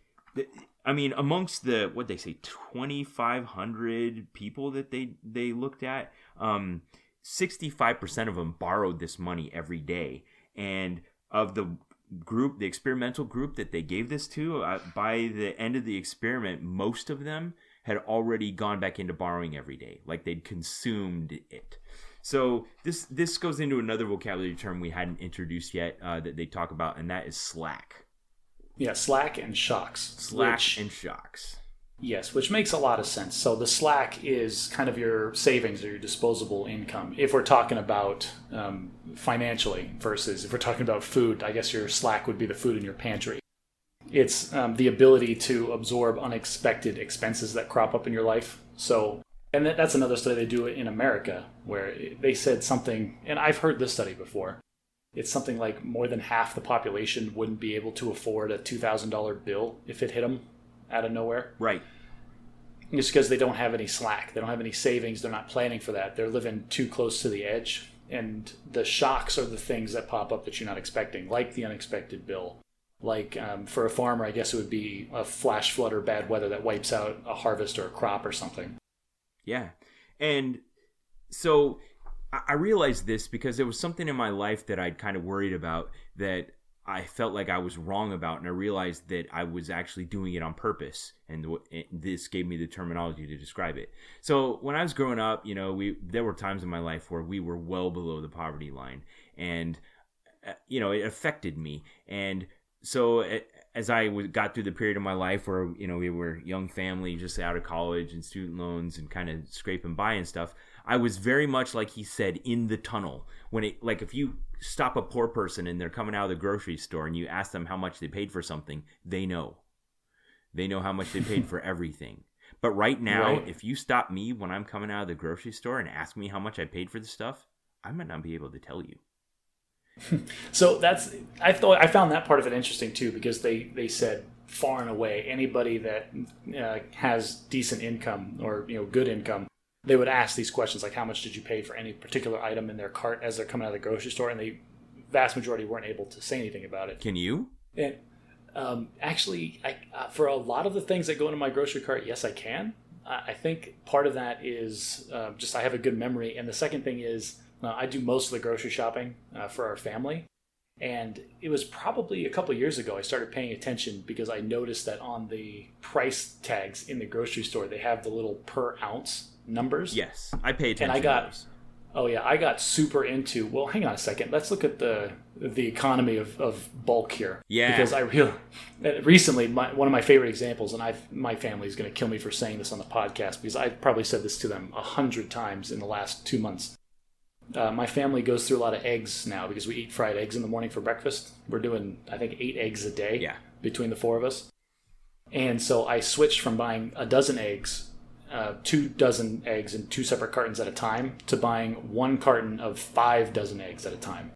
amongst the, 2,500 people that they looked at, 65% of them borrowed this money every day. And of the experimental group that they gave this to, by the end of the experiment, most of them had already gone back into borrowing every day, like they'd consumed it. So this goes into another vocabulary term we hadn't introduced yet that they talk about, and that is slack. Yeah, slack and shocks. And shocks. Yes, which makes a lot of sense. So the slack is kind of your savings or your disposable income. If we're talking about financially versus if we're talking about food, I guess your slack would be the food in your pantry. It's the ability to absorb unexpected expenses that crop up in your life. So, and that's another study they do in America where they said something, and I've heard this study before. It's something like more than half the population wouldn't be able to afford a $2,000 bill if it hit them out of nowhere. Right. It's because they don't have any slack. They don't have any savings. They're not planning for that. They're living too close to the edge. And the shocks are the things that pop up that you're not expecting, like the unexpected bill. Like for a farmer, I guess it would be a flash flood or bad weather that wipes out a harvest or a crop or something. Yeah. And so I realized this because there was something in my life that I'd kind of worried about that I felt like I was wrong about, and I realized that I was actually doing it on purpose, and this gave me the terminology to describe it. So when I was growing up, there were times in my life where we were well below the poverty line, and it affected me. And so as I got through the period of my life where we were a young family, just out of college and student loans and kind of scraping by and stuff, I was very much, like he said, in the tunnel. If you stop a poor person and they're coming out of the grocery store and you ask them how much they paid for something, they know how much they paid for everything. But right now, if you stop me when I'm coming out of the grocery store and ask me how much I paid for the stuff, I might not be able to tell you. So I found that part of it interesting too, because they said far and away anybody that has decent income or good income, they would ask these questions like how much did you pay for any particular item in their cart as they're coming out of the grocery store, and the vast majority weren't able to say anything about it. Can you? And actually, for a lot of the things that go into my grocery cart, yes, I can. I think part of that is just I have a good memory, and the second thing is I do most of the grocery shopping for our family. And it was probably a couple of years ago I started paying attention because I noticed that on the price tags in the grocery store, they have the little per ounce numbers. Yes, I pay attention and to those. Oh yeah, I got super into, well, hang on a second. Let's look at the economy of bulk here. Yeah. Because recently, one of my favorite examples, and my family is going to kill me for saying this on the podcast because I've probably said this to them 100 times in the last 2 months. My family goes through a lot of eggs now because we eat fried eggs in the morning for breakfast. We're doing, I think, 8 eggs a day between the 4 of us. And so I switched from buying a dozen eggs, 2 dozen eggs in 2 separate cartons at a time, to buying 1 carton of 5 dozen eggs at a time.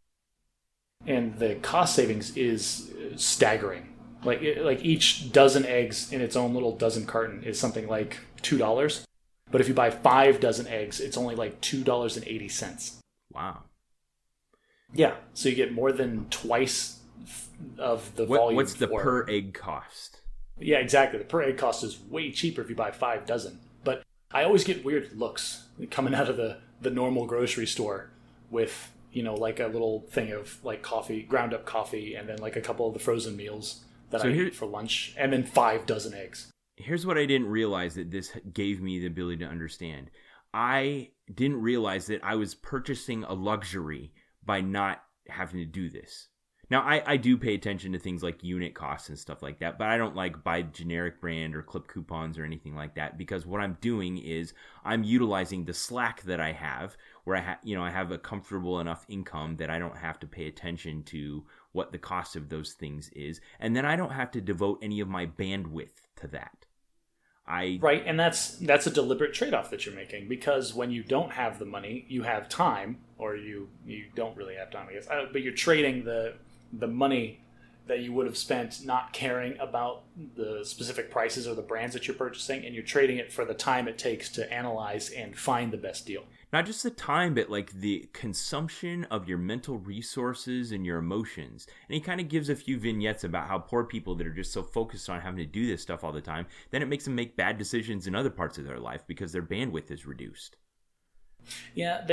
And the cost savings is staggering. Like each dozen eggs in its own little dozen carton is something like $2. But if you buy 5 dozen eggs, it's only like $2.80. Wow. Yeah, so you get more than twice of the volume. What's the per egg cost? Yeah, exactly. The per egg cost is way cheaper if you buy 5 dozen. But I always get weird looks coming out of the normal grocery store with, like a little thing of like coffee, ground up coffee, and then like a couple of the frozen meals that I eat for lunch, and then 5 dozen eggs. Here's what I didn't realize that this gave me the ability to understand. I didn't realize that I was purchasing a luxury by not having to do this. Now, I do pay attention to things like unit costs and stuff like that, but I don't like buy generic brand or clip coupons or anything like that, because what I'm doing is I'm utilizing the slack that I have, where I have a comfortable enough income that I don't have to pay attention to what the cost of those things is, and then I don't have to devote any of my bandwidth to that. Right, and that's a deliberate trade-off that you're making, because when you don't have the money, you have time, or you don't really have time, I guess. But you're trading the money that you would have spent not caring about the specific prices or the brands that you're purchasing, and you're trading it for the time it takes to analyze and find the best deal. Not just the time, but like the consumption of your mental resources and your emotions. And he kind of gives a few vignettes about how poor people that are just so focused on having to do this stuff all the time, then it makes them make bad decisions in other parts of their life because their bandwidth is reduced. Yeah,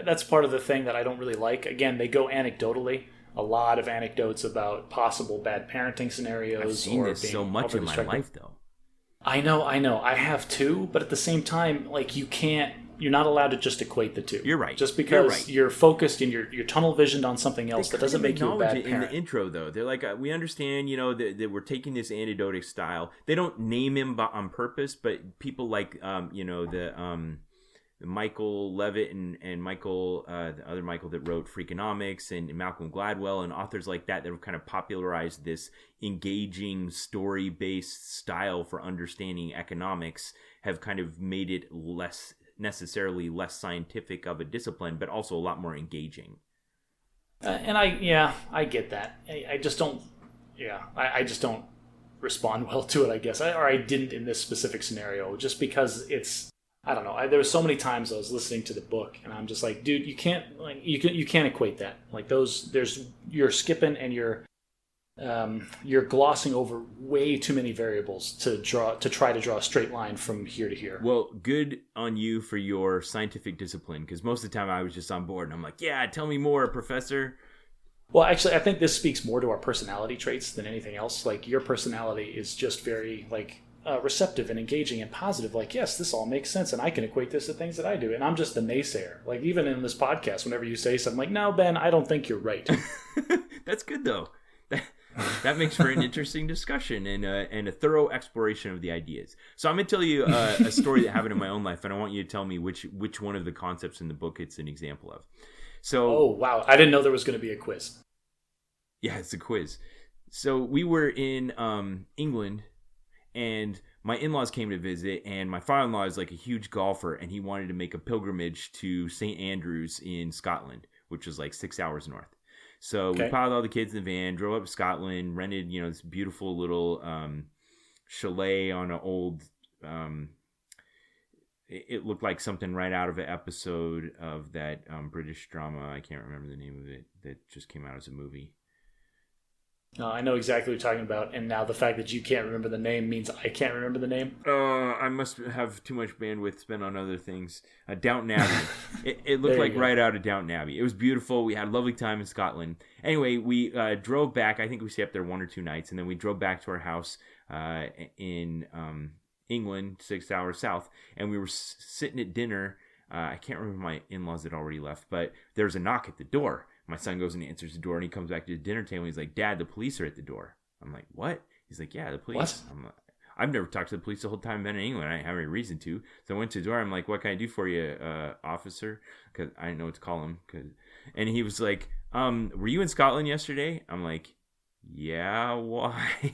that's part of the thing that I don't really like. Again, they go anecdotally. A lot of anecdotes about possible bad parenting scenarios. I've seen this so much in my life, though. I know. I have too, but at the same time, like you're not allowed to just equate the two. You're right. Just because you're focused and you're tunnel visioned on something else, that doesn't make you a bad parent. In the intro, though, they're like, we understand, that we're taking this anecdotic style. They don't name him on purpose, but people like, Michael Levitt and Michael, the other Michael that wrote Freakonomics, and Malcolm Gladwell and authors like that have kind of popularized this engaging story-based style for understanding economics, have kind of made it less scientific of a discipline, but also a lot more engaging. And I get that. I just don't. Yeah, I just don't respond well to it, I guess, or I didn't in this specific scenario, just because it's. I don't know. There were so many times I was listening to the book, and I'm just like, dude, you can't equate that. Like you're skipping and you're glossing over way too many variables to try to draw a straight line from here to here. Well, good on you for your scientific discipline, because most of the time I was just on board, and I'm like, yeah, tell me more, professor. Well, actually, I think this speaks more to our personality traits than anything else. Like, your personality is just very receptive and engaging and positive. Like, yes, this all makes sense, and I can equate this to things that I do. And I'm just the naysayer. Like, even in this podcast, whenever you say something, I'm like, no, Ben, I don't think you're right. That's good, though. That makes for an interesting discussion and a thorough exploration of the ideas. So I'm going to tell you a story that happened in my own life, and I want you to tell me which one of the concepts in the book it's an example of. So, oh, wow. I didn't know there was going to be a quiz. Yeah, it's a quiz. So we were in England, and my in-laws came to visit, and my father-in-law is like a huge golfer, and he wanted to make a pilgrimage to St. Andrews in Scotland, which was like 6 hours north. So Okay. we piled all the kids in the van, drove up to Scotland, rented, this beautiful little chalet on an old. It looked like something right out of an episode of that British drama. I can't remember the name of it that just came out as a movie. I know exactly what you're talking about, and now the fact that you can't remember the name means I can't remember the name. I must have too much bandwidth spent on other things. Downton Abbey. It looked like right out of Downton Abbey. It was beautiful. We had a lovely time in Scotland. Anyway, we drove back. I think we stayed up there 1 or 2 nights, and then we drove back to our house in England, 6 hours south, and we were sitting at dinner. I can't remember, my in-laws had already left, but there's a knock at the door. My son goes and answers the door, and he comes back to the dinner table, and he's like, "Dad, the police are at the door." I'm like, "What?" He's like, "Yeah, the police." What? I'm like, I've never talked to the police the whole time I've been in England. I didn't have any reason to. So I went to the door. I'm like, "What can I do for you, officer?" Because I didn't know what to call him. And he was like, "Were you in Scotland yesterday?" I'm like, "Yeah, why?"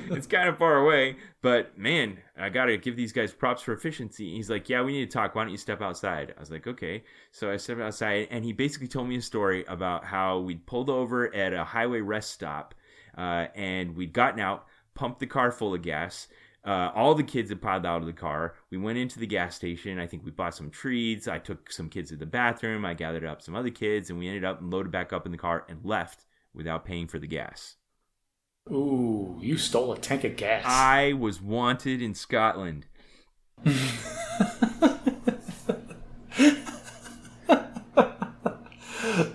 It's kind of far away, but man, I gotta give these guys props for efficiency. He's like, "Yeah, we need to talk. Why don't you step outside?" I was like, "Okay." So I stepped outside, and he basically told me a story about how we'd pulled over at a highway rest stop, and we'd gotten out, pumped the car full of gas. All the kids had piled out of the car. We went into the gas station. I think we bought some treats. I took some kids to the bathroom. I gathered up some other kids, and we ended up and loaded back up in the car and left without paying for the gas. Ooh, you stole a tank of gas. I was wanted in Scotland.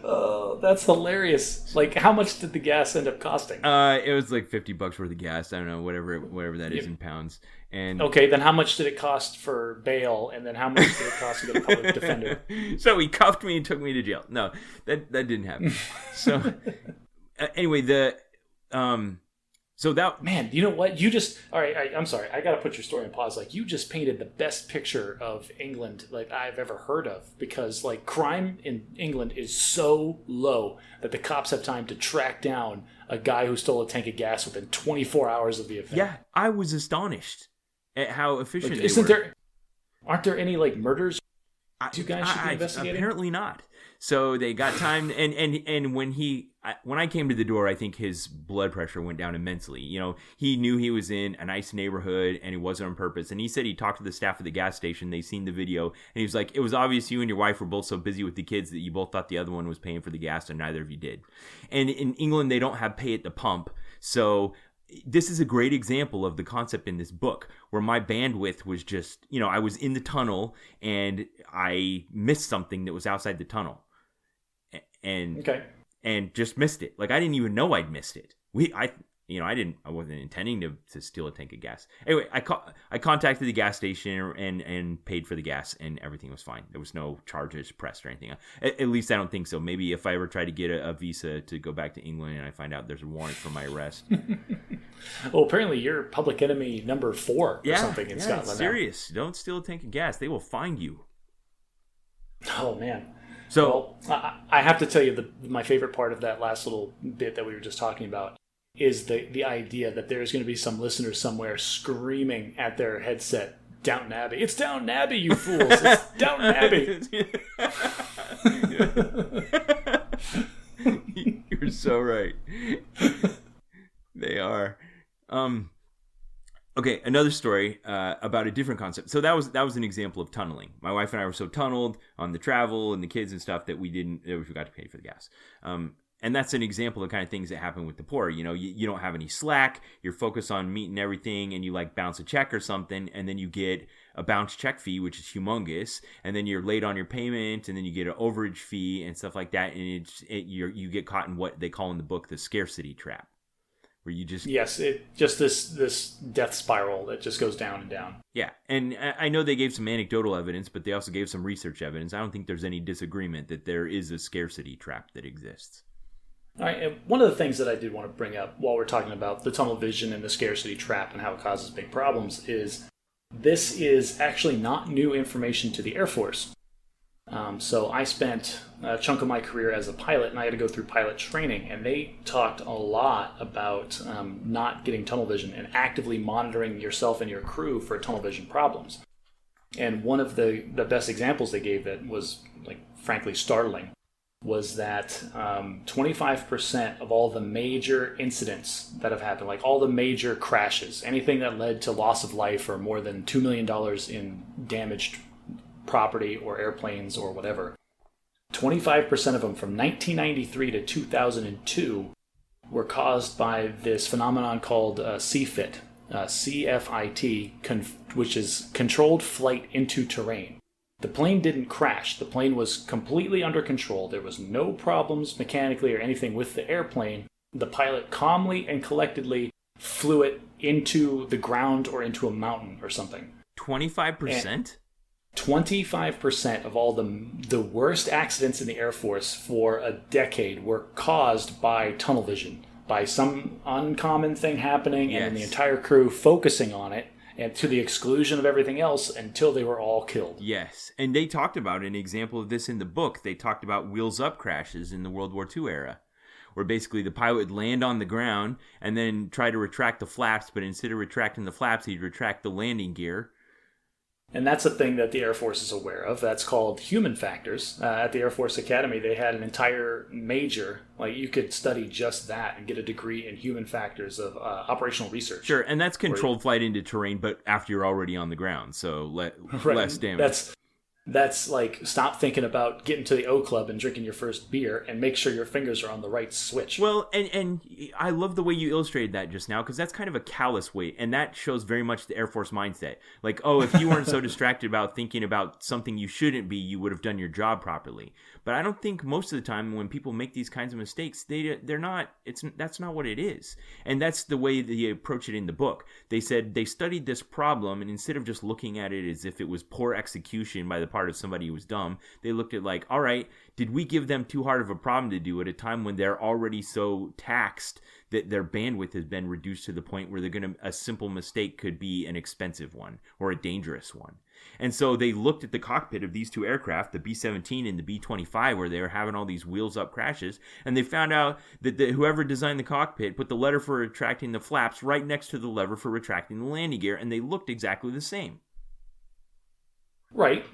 Oh, that's hilarious. Like, how much did the gas end up costing? It was like $50 worth of gas. I don't know, whatever that is in pounds. And okay, then how much did it cost for bail? And then how much did it cost to get a public defender? So he cuffed me and took me to jail. No, that didn't happen. So anyway, so that, man, you know what? You just, all right, I'm sorry. I got to put your story on pause. Like, you just painted the best picture of England like I've ever heard of, because like crime in England is so low that the cops have time to track down a guy who stole a tank of gas within 24 hours of the event. Yeah, I was astonished at how efficient like, they were. Aren't there any like murders you guys should be investigating? Apparently not. So they got time, and when I came to the door, I think his blood pressure went down immensely. He knew he was in a nice neighborhood, and it wasn't on purpose. And he said he talked to the staff at the gas station. They seen the video, and he was like, "It was obvious you and your wife were both so busy with the kids that you both thought the other one was paying for the gas, and neither of you did." And in England, they don't have pay at the pump, so this is a great example of the concept in this book, where my bandwidth was just, I was in the tunnel and I missed something that was outside the tunnel, and just missed it. Like, I didn't even know I'd missed it. I wasn't intending to steal a tank of gas. Anyway, I contacted the gas station and paid for the gas, and everything was fine. There was no charges pressed or anything. At least I don't think so. Maybe if I ever try to get a visa to go back to England and I find out there's a warrant for my arrest. Well, apparently you're public enemy number 4 or something in Scotland. It's serious. Don't steal a tank of gas. They will find you. Oh, man. So I have to tell you, my favorite part of that last little bit that we were just talking about is the idea that there's going to be some listeners somewhere screaming at their headset, "Downton Abbey. It's Downton Abbey, you fools. It's Downton Abbey." You're so right. They are. Okay, another story about a different concept. So that was an example of tunneling. My wife and I were so tunneled on the travel and the kids and stuff that we forgot to pay for the gas. And that's an example of the kind of things that happen with the poor. You don't have any slack. You're focused on meeting everything, and you like bounce a check or something, and then you get a bounce check fee, which is humongous, and then you're late on your payment, and then you get an overage fee and stuff like that, and you get caught in what they call in the book the scarcity trap, where you just this death spiral that just goes down and down. Yeah, and I know they gave some anecdotal evidence, but they also gave some research evidence. I don't think there's any disagreement that there is a scarcity trap that exists. All right, and one of the things that I did want to bring up while we're talking about the tunnel vision and the scarcity trap and how it causes big problems is this is actually not new information to the Air Force. So I spent a chunk of my career as a pilot, and I had to go through pilot training, and they talked a lot about not getting tunnel vision and actively monitoring yourself and your crew for tunnel vision problems. And one of the best examples they gave that was like frankly startling, was that 25% of all the major incidents that have happened, like all the major crashes, anything that led to loss of life or more than $2 million in damaged property or airplanes or whatever, 25% of them from 1993 to 2002 were caused by this phenomenon called CFIT, CFIT, which is controlled flight into terrain. The plane didn't crash. The plane was completely under control. There was no problems mechanically or anything with the airplane. The pilot calmly and collectedly flew it into the ground or into a mountain or something. 25%? 25% of all the worst accidents in the Air Force for a decade were caused by tunnel vision, by some uncommon thing happening, and then the entire crew focusing on it, and to the exclusion of everything else until they were all killed. Yes, and they talked about an example of this in the book. They talked about wheels up crashes in the World War II era, where basically the pilot would land on the ground and then try to retract the flaps, but instead of retracting the flaps, he'd retract the landing gear. And that's a thing that the Air Force is aware of. That's called human factors. At the Air Force Academy, they had an entire major, like you could study just that and get a degree in human factors of operational research. Sure, and that's controlled flight into terrain, but after you're already on the ground, so less damage. That's like, stop thinking about getting to the O Club and drinking your first beer and make sure your fingers are on the right switch. Well, and I love the way you illustrated that just now, because that's kind of a callous way, and that shows very much the Air Force mindset. Like, oh, if you weren't so distracted about thinking about something you shouldn't be, you would have done your job properly. But I don't think most of the time when people make these kinds of mistakes, they're not. That's not what it is, and that's the way they approach it in the book. They said they studied this problem, and instead of just looking at it as if it was poor execution by the part of somebody who was dumb, they looked at like, all right, did we give them too hard of a problem to do at a time when they're already so taxed that their bandwidth has been reduced to the point where a simple mistake could be an expensive one or a dangerous one. And so they looked at the cockpit of these two aircraft, the B-17 and the B-25, where they were having all these wheels-up crashes, and they found out that whoever designed the cockpit put the lever for retracting the flaps right next to the lever for retracting the landing gear, and they looked exactly the same. Right.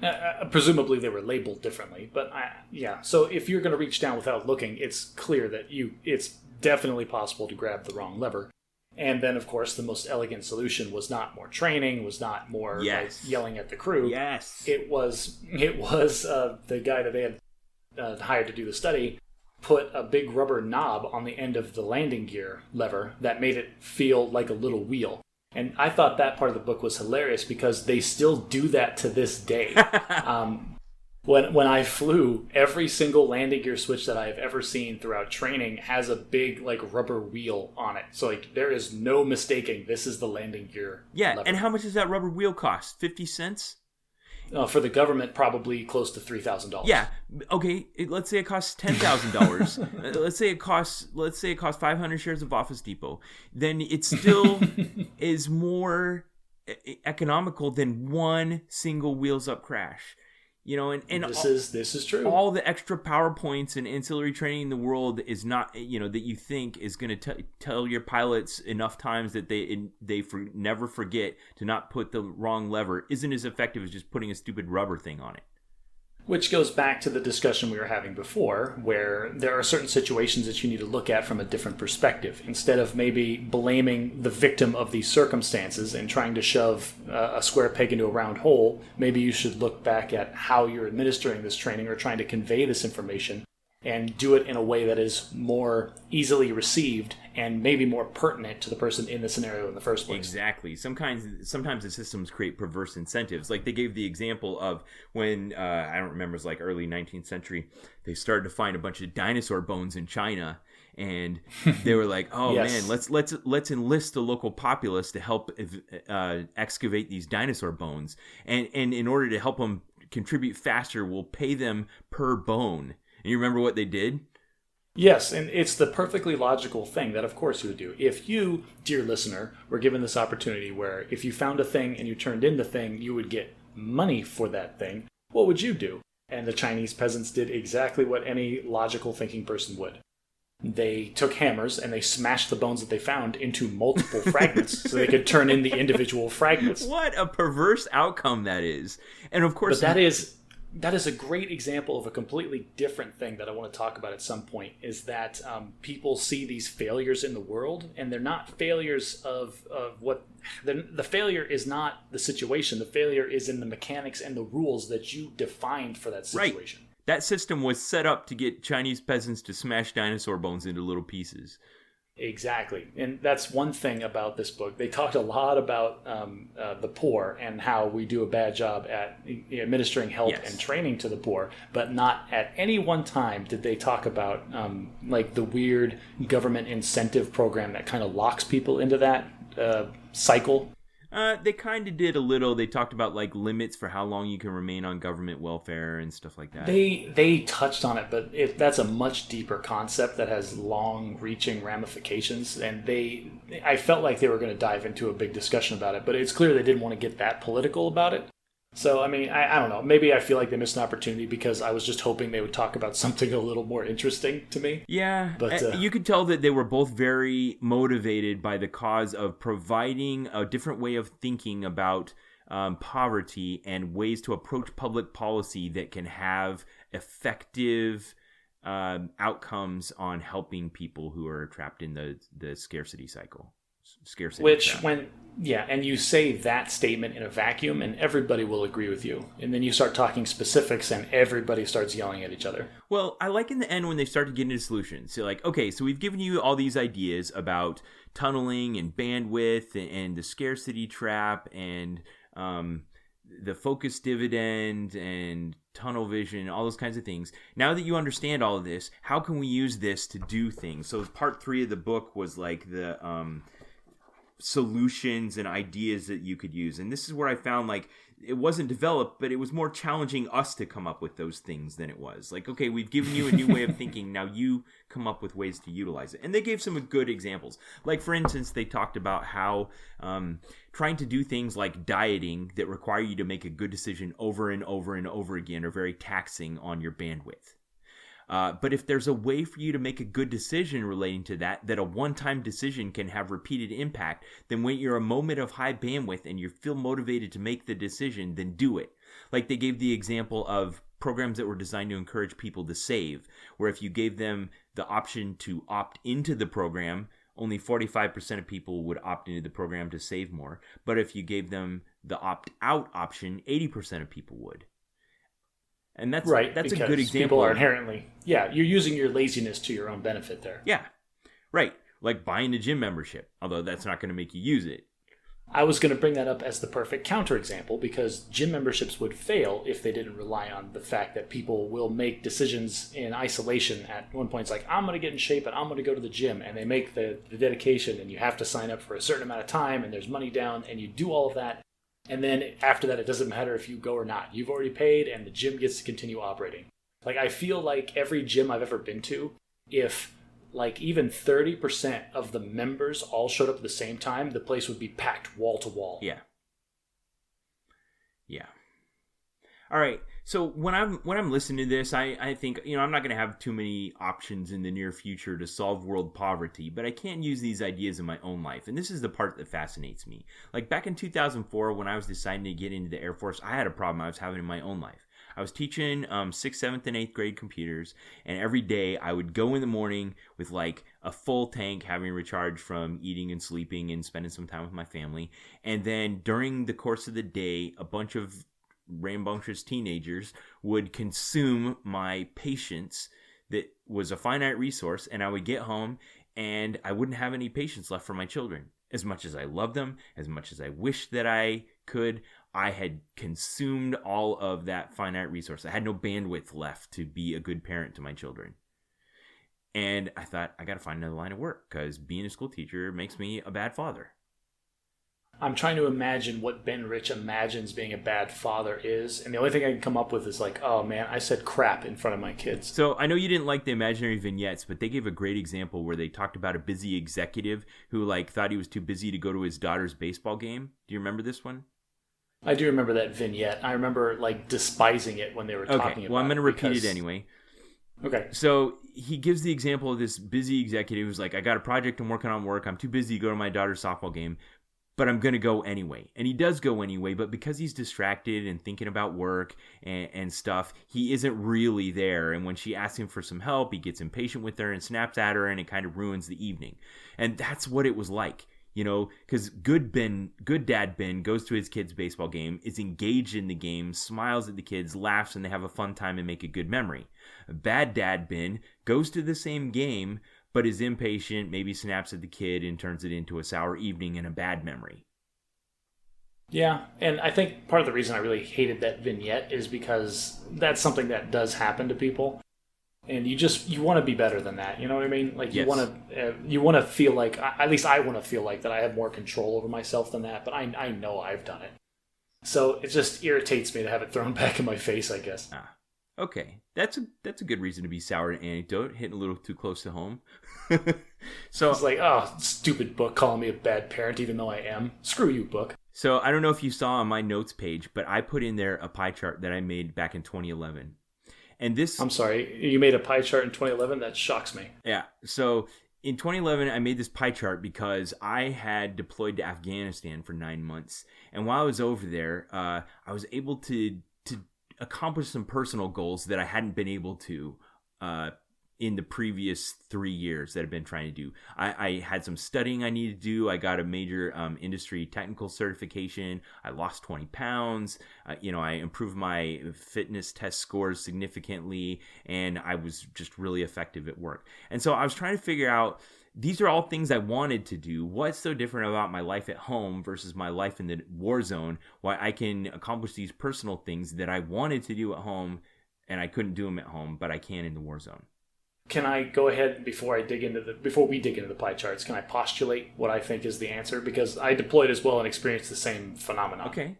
Presumably they were labeled differently, but yeah. So if you're going to reach down without looking, it's clear that it's definitely possible to grab the wrong lever. And then, of course, the most elegant solution was not more training, was not more like yelling at the crew. Yes. It was the guy that they had hired to do the study put a big rubber knob on the end of the landing gear lever that made it feel like a little wheel. And I thought that part of the book was hilarious because they still do that to this day. When I flew, every single landing gear switch that I have ever seen throughout training has a big like rubber wheel on it. So like there is no mistaking this is the landing gear lever. And how much does that rubber wheel cost? 50 cents? For the government, probably close to $3,000. Yeah. Okay. Let's say it costs $10,000. let's say it costs 500 shares of Office Depot. Then it still is more economical than one single wheels up crash. You know, and this is true. All the extra PowerPoints and ancillary training in the world is not, that you think is going to tell your pilots enough times that they never forget to not put the wrong lever isn't as effective as just putting a stupid rubber thing on it. Which goes back to the discussion we were having before, where there are certain situations that you need to look at from a different perspective. Instead of maybe blaming the victim of these circumstances and trying to shove a square peg into a round hole, maybe you should look back at how you're administering this training or trying to convey this information and do it in a way that is more easily received and maybe more pertinent to the person in the scenario in the first place. Exactly. Sometimes the systems create perverse incentives. Like they gave the example of when, I don't remember, it was like early 19th century, they started to find a bunch of dinosaur bones in China. And they were like, "Oh man, let's enlist the local populace to help excavate these dinosaur bones, and in order to help them contribute faster, we'll pay them per bone." And you remember what they did? Yes, and it's the perfectly logical thing that of course you would do. If you, dear listener, were given this opportunity where if you found a thing and you turned in the thing, you would get money for that thing, what would you do? And the Chinese peasants did exactly what any logical thinking person would. They took hammers and they smashed the bones that they found into multiple fragments so they could turn in the individual fragments. What a perverse outcome that is. And of course... But that is... that is a great example of a completely different thing that I want to talk about at some point, is that people see these failures in the world, and they're not failures of what... The failure is not the situation. The failure is in the mechanics and the rules that you defined for that situation. Right. That system was set up to get Chinese peasants to smash dinosaur bones into little pieces. Exactly. And that's one thing about this book. They talked a lot about the poor and how we do a bad job at administering help and training to the poor, but not at any one time did they talk about like the weird government incentive program that kind of locks people into that cycle. They kind of did a little. They talked about like limits for how long you can remain on government welfare and stuff like that. They touched on it, but that's a much deeper concept that has long-reaching ramifications. And I felt like they were going to dive into a big discussion about it, but it's clear they didn't want to get that political about it. So, I mean, I don't know. Maybe I feel like they missed an opportunity because I was just hoping they would talk about something a little more interesting to me. Yeah, but you could tell that they were both very motivated by the cause of providing a different way of thinking about poverty and ways to approach public policy that can have effective outcomes on helping people who are trapped in the scarcity cycle. And you say that statement in a vacuum and everybody will agree with you. And then you start talking specifics and everybody starts yelling at each other. Well, I like in the end when they start to get into solutions. So like, okay, so we've given you all these ideas about tunneling and bandwidth and the scarcity trap and the focus dividend and tunnel vision, all those kinds of things. Now that you understand all of this, how can we use this to do things? So part 3 of the book was like the solutions and ideas that you could use. And this is where I found like it wasn't developed, but it was more challenging us to come up with those things than it was. Like, okay, we've given you a new way of thinking. Now you come up with ways to utilize it. And they gave some good examples. Like, for instance, they talked about how trying to do things like dieting that require you to make a good decision over and over and over again are very taxing on your bandwidth. But if there's a way for you to make a good decision relating to that a one-time decision can have repeated impact, then when you're a moment of high bandwidth and you feel motivated to make the decision, then do it. Like they gave the example of programs that were designed to encourage people to save, where if you gave them the option to opt into the program, only 45% of people would opt into the program to save more. But if you gave them the opt-out option, 80% of people would. And that's right, that's a good example. People are inherently, you're using your laziness to your own benefit there. Yeah, right. Like buying a gym membership, although that's not going to make you use it. I was going to bring that up as the perfect counterexample because gym memberships would fail if they didn't rely on the fact that people will make decisions in isolation. At one point, it's like, I'm going to get in shape and I'm going to go to the gym. And they make the dedication and you have to sign up for a certain amount of time and there's money down and you do all of that. And then after that, it doesn't matter if you go or not. You've already paid and the gym gets to continue operating. Like, I feel like every gym I've ever been to, if like even 30% of the members all showed up at the same time, the place would be packed wall to wall. Yeah. All right. So when I'm listening to this, I think, I'm not going to have too many options in the near future to solve world poverty, but I can use these ideas in my own life. And this is the part that fascinates me. Like back in 2004, when I was deciding to get into the Air Force, I had a problem I was having in my own life. I was teaching 6th, 7th, and 8th grade computers, and every day I would go in the morning with like a full tank, having recharged from eating and sleeping and spending some time with my family. And then during the course of the day, a bunch of rambunctious teenagers would consume my patience that was a finite resource, and I would get home and I wouldn't have any patience left for my children. As much as I loved them, as much as I wished that I could, I had consumed all of that finite resource. I had no bandwidth left to be a good parent to my children. And I thought, I got to find another line of work because being a school teacher makes me a bad father. I'm trying to imagine what Ben Rich imagines being a bad father is, and the only thing I can come up with is like, oh man, I said crap in front of my kids. So I know you didn't like the imaginary vignettes, but they gave a great example where they talked about a busy executive who like thought he was too busy to go to his daughter's baseball game. Do you remember this one? I do remember that vignette. I remember like despising it when they were talking about it. Well, I'm going to repeat it anyway. Okay. So he gives the example of this busy executive who's like, I got a project I'm working on work. I'm too busy to go to my daughter's softball game. but I'm going to go anyway. And he does go anyway, but because he's distracted and thinking about work and stuff, he isn't really there. And when she asks him for some help, he gets impatient with her and snaps at her, and it kind of ruins the evening. And that's what it was like. Because good dad Ben goes to his kid's baseball game, is engaged in the game, smiles at the kids, laughs, and they have a fun time and make a good memory. Bad dad Ben goes to the same game, but is impatient, maybe snaps at the kid, and turns it into a sour evening and a bad memory. Yeah, and I think part of the reason I really hated that vignette is because that's something that does happen to people. And you want to be better than that, you know what I mean? Like you want to feel like, at least I want to feel like that I have more control over myself than that. But I know I've done it, so it just irritates me to have it thrown back in my face, I guess. Okay, that's a good reason to be sour at anecdote, hitting a little too close to home. So it's like, oh, stupid book calling me a bad parent, even though I am. Screw you, book. So I don't know if you saw on my notes page, but I put in there a pie chart that I made back in 2011. And this... I'm sorry, you made a pie chart in 2011? That shocks me. Yeah, so in 2011, I made this pie chart because I had deployed to Afghanistan for 9 months. And while I was over there, I was able to accomplish some personal goals that I hadn't been able to in the previous 3 years that I've been trying to do. I had some studying I needed to do. I got a major industry technical certification. I lost 20 pounds. I improved my fitness test scores significantly, and I was just really effective at work. And so I was trying to figure out, these are all things I wanted to do. What's so different about my life at home versus my life in the war zone? Why I can accomplish these personal things that I wanted to do at home, and I couldn't do them at home, but I can in the war zone. Can I go ahead before we dig into the pie charts? Can I postulate what I think is the answer? Because I deployed as well and experienced the same phenomenon. Okay.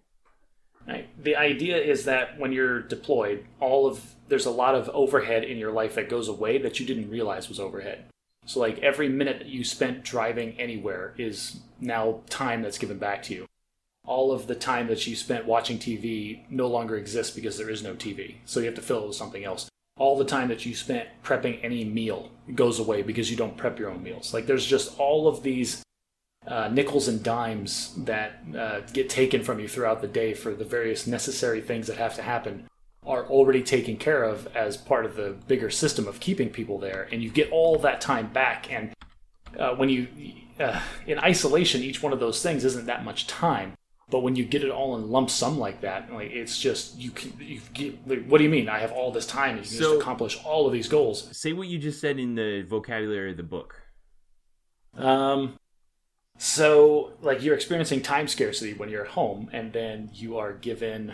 Right. The idea is that when you're deployed, there's a lot of overhead in your life that goes away that you didn't realize was overhead. So like every minute that you spent driving anywhere is now time that's given back to you. All of the time that you spent watching TV no longer exists because there is no TV. So you have to fill it with something else. All the time that you spent prepping any meal goes away because you don't prep your own meals. Like there's just all of these nickels and dimes that get taken from you throughout the day for the various necessary things that have to happen are already taken care of as part of the bigger system of keeping people there. And you get all that time back. And when you, in isolation, each one of those things isn't that much time. But when you get it all in lump sum like that, like it's just what do you mean? I have all this time and you can just accomplish all of these goals. Say what you just said in the vocabulary of the book. So like you're experiencing time scarcity when you're home, and then you are given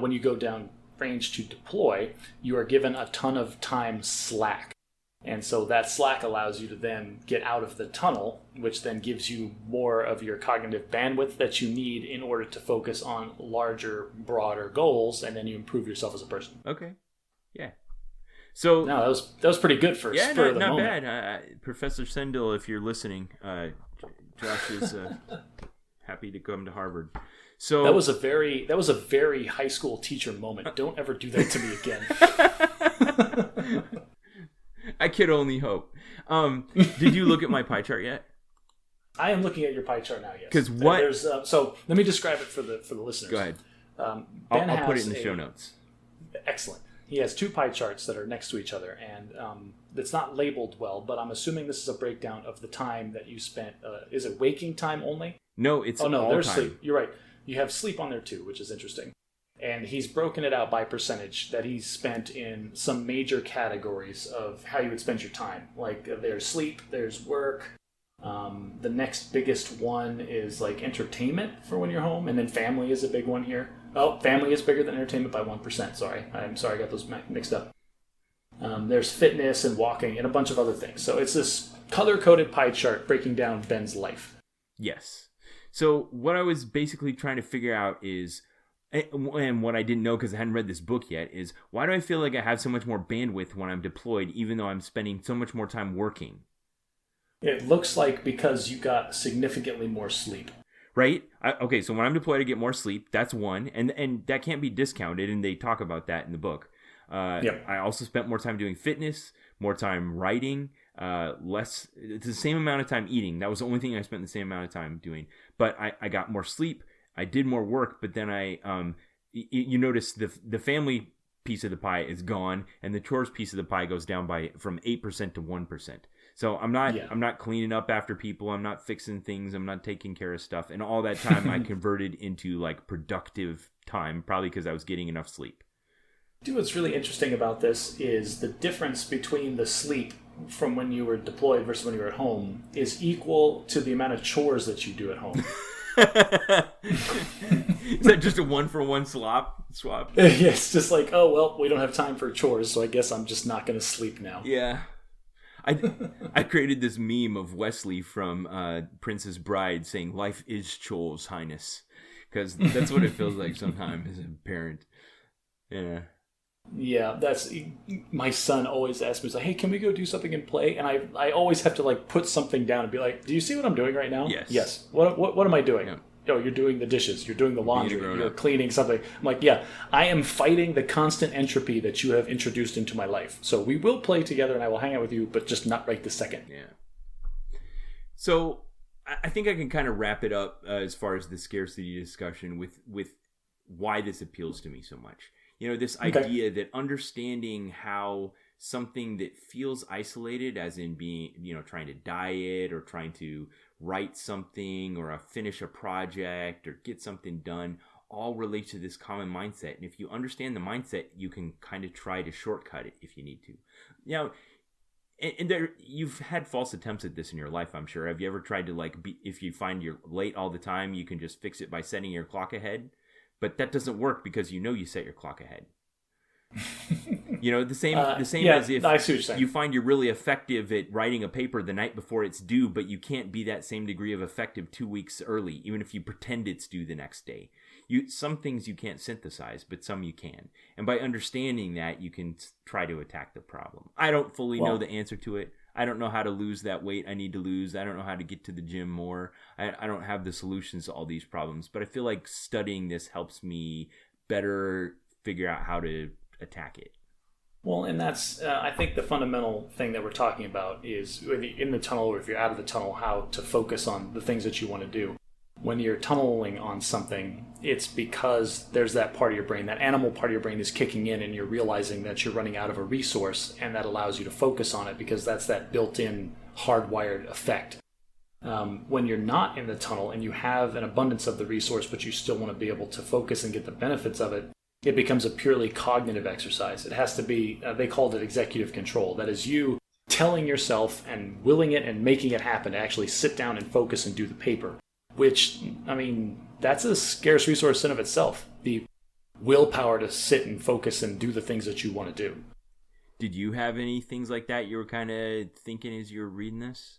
when you go down range to deploy, you are given a ton of time slack. And so that slack allows you to then get out of the tunnel, which then gives you more of your cognitive bandwidth that you need in order to focus on larger, broader goals, and then you improve yourself as a person. Okay. Yeah. So no, that was pretty good for spur of the not moment. Bad. Professor Sendel, if you're listening, Josh is happy to come to Harvard. So that was a very high school teacher moment. Don't ever do that to me again. I could only hope. Did you look at my pie chart yet? I am looking at your pie chart now. Yes. Because what? So let me describe it for the listeners. Go ahead. Ben I'll put it in the show notes. Excellent. He has two pie charts that are next to each other, and it's not labeled well. But I'm assuming this is a breakdown of the time that you spent. Is it waking time only? No, it's all there's time. Sleep. You're right. You have sleep on there too, which is interesting. And he's broken it out by percentage that he's spent in some major categories of how you would spend your time. Like there's sleep, there's work. The next biggest one is like entertainment for when you're home. And then family is a big one here. Oh, family is bigger than entertainment by 1%. Sorry. I'm sorry I got those mixed up. There's fitness and walking and a bunch of other things. So it's this color-coded pie chart breaking down Ben's life. Yes. So what I was basically trying to figure out is, and what I didn't know because I hadn't read this book yet, is why do I feel like I have so much more bandwidth when I'm deployed, even though I'm spending so much more time working? It looks like because you got significantly more sleep. Right? Okay, so when I'm deployed, I get more sleep. That's one. And that can't be discounted, and they talk about that in the book. Yep. I also spent more time doing fitness, more time writing. less. It's the same amount of time eating. That was the only thing I spent the same amount of time doing. But I got more sleep. I did more work. But then you notice the family piece of the pie is gone, and the chores piece of the pie goes down from 8% to 1%. So I'm not cleaning up after people. I'm not fixing things. I'm not taking care of stuff. And all that time I converted into like productive time, probably because I was getting enough sleep. Dude, what's really interesting about this is the difference between the sleep from when you were deployed versus when you were at home is equal to the amount of chores that you do at home. Is that just a 1-for-1 swap? Yes, just like, oh well, we don't have time for chores, so I guess I'm just not going to sleep now. Yeah, I created this meme of Wesley from Princess Bride saying, "Life is chores, Highness," because that's what it feels like sometimes as a parent. Yeah. Yeah, that's my son always asks me, he's like, hey, can we go do something and play? And I always have to like put something down and be like, do you see what I'm doing right now? Yes. What am I doing? Yeah. Oh, you're doing the dishes, you're doing the laundry, you're cleaning something. I'm like, yeah, I am fighting the constant entropy that you have introduced into my life. So we will play together and I will hang out with you, but just not right this second. Yeah. So I think I can kind of wrap it up as far as the scarcity discussion with why this appeals to me so much. You know, this idea that understanding how something that feels isolated, as in being, you know, trying to diet or trying to write something or finish a project or get something done, all relate to this common mindset. And if you understand the mindset, you can kind of try to shortcut it if you need to. You know, and there, you've had false attempts at this in your life, I'm sure. Have you ever tried to, like, if you find you're late all the time, you can just fix it by setting your clock ahead? But that doesn't work because you know you set your clock ahead. You know, the same as if you find you're really effective at writing a paper the night before it's due, but you can't be that same degree of effective 2 weeks early, even if you pretend it's due the next day. Some things you can't synthesize, but some you can. And by understanding that, you can try to attack the problem. I don't fully know the answer to it. I don't know how to lose that weight I need to lose. I don't know how to get to the gym more. I don't have the solutions to all these problems. But I feel like studying this helps me better figure out how to attack it. Well, and that's, I think the fundamental thing that we're talking about is in the tunnel, or if you're out of the tunnel, how to focus on the things that you want to do. When you're tunneling on something, it's because there's that part of your brain, that animal part of your brain is kicking in, and you're realizing that you're running out of a resource, and that allows you to focus on it because that's that built-in hardwired effect. When you're not in the tunnel and you have an abundance of the resource, but you still want to be able to focus and get the benefits of it, it becomes a purely cognitive exercise. It has to be, they called it executive control. That is you telling yourself and willing it and making it happen to actually sit down and focus and do the paper. Which, I mean, that's a scarce resource in of itself. The willpower to sit and focus and do the things that you want to do. Did you have any things like that you were kind of thinking as you were reading this?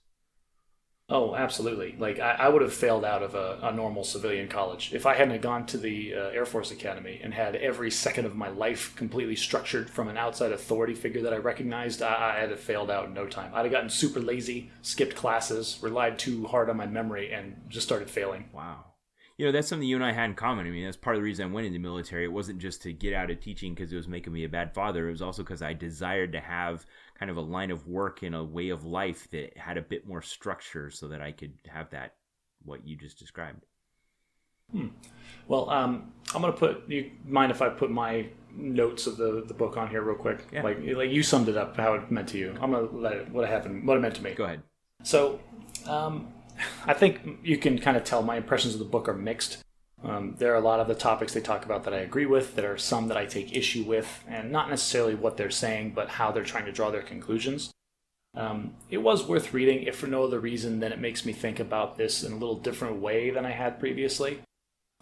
Oh, absolutely. Like, I would have failed out of a normal civilian college. If I hadn't gone to the Air Force Academy and had every second of my life completely structured from an outside authority figure that I recognized, I'd have failed out in no time. I'd have gotten super lazy, skipped classes, relied too hard on my memory, and just started failing. Wow. You know, that's something you and I had in common. I mean, that's part of the reason I went into the military. It wasn't just to get out of teaching because it was making me a bad father. It was also because I desired to have kind of a line of work and a way of life that had a bit more structure so that I could have that, what you just described. Well, I'm going to put, you mind if I put my notes of the book on here real quick? Yeah. Like you summed it up, how it meant to you. I'm going to let it, what it meant to me. Go ahead. So, I think you can kind of tell my impressions of the book are mixed. There are a lot of the topics they talk about that I agree with. There are some that I take issue with, and not necessarily what they're saying, but how they're trying to draw their conclusions. It was worth reading, if for no other reason than it makes me think about this in a little different way than I had previously.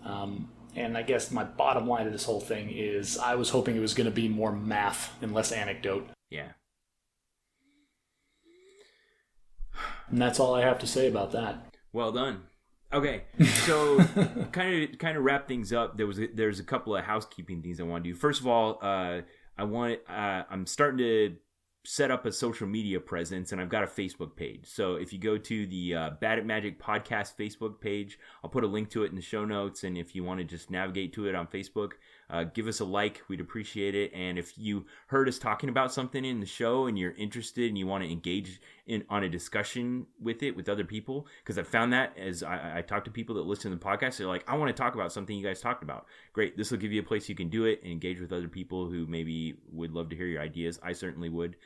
And I guess my bottom line of this whole thing is I was hoping it was going to be more math and less anecdote. Yeah. And that's all I have to say about that. Well done. Okay, so kind of wrap things up. There's a couple of housekeeping things I want to do. First of all, I'm starting to set up a social media presence, and I've got a Facebook page. So if you go to the Bad at Magic podcast Facebook page, I'll put a link to it in the show notes. And if you want to just navigate to it on Facebook, give us a like. We'd appreciate it. And if you heard us talking about something in the show and you're interested and you want to engage on a discussion with it with other people, because I found that as I talk to people that listen to the podcast, they're like, I want to talk about something you guys talked about. Great. This will give you a place you can do it and engage with other people who maybe would love to hear your ideas. I certainly would.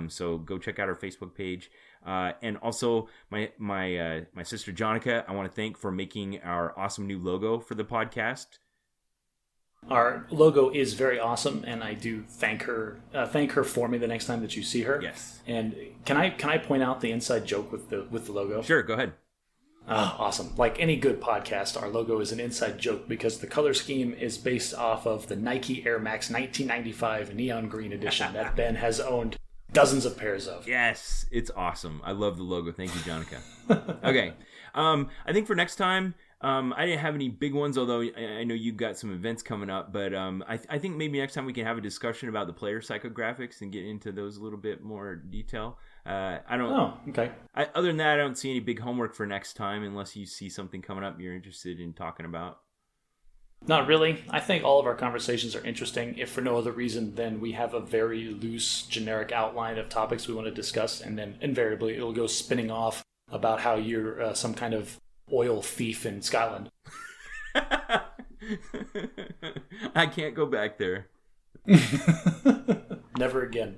So go check out our Facebook page. And also my sister Jonica, I want to thank for making our awesome new logo for the podcast. Our logo is very awesome, and I do thank her for me the next time that you see her. Yes. And can I point out the inside joke with the logo? Sure, go ahead. Awesome. Like any good podcast, our logo is an inside joke because the color scheme is based off of the Nike Air Max 1995 neon green edition that Ben has owned dozens of pairs of. Yes, it's awesome. I love the logo. Thank you, Jonica. Okay. I think for next time, I didn't have any big ones, although I know you've got some events coming up. But I think maybe next time we can have a discussion about the player psychographics and get into those a little bit more detail. I don't. Oh, okay. Other than that, I don't see any big homework for next time, unless you see something coming up you're interested in talking about. Not really. I think all of our conversations are interesting, if for no other reason than we have a very loose, generic outline of topics we want to discuss, and then invariably it'll go spinning off about how you're some kind of oil thief in Scotland. I can't go back there. Never again.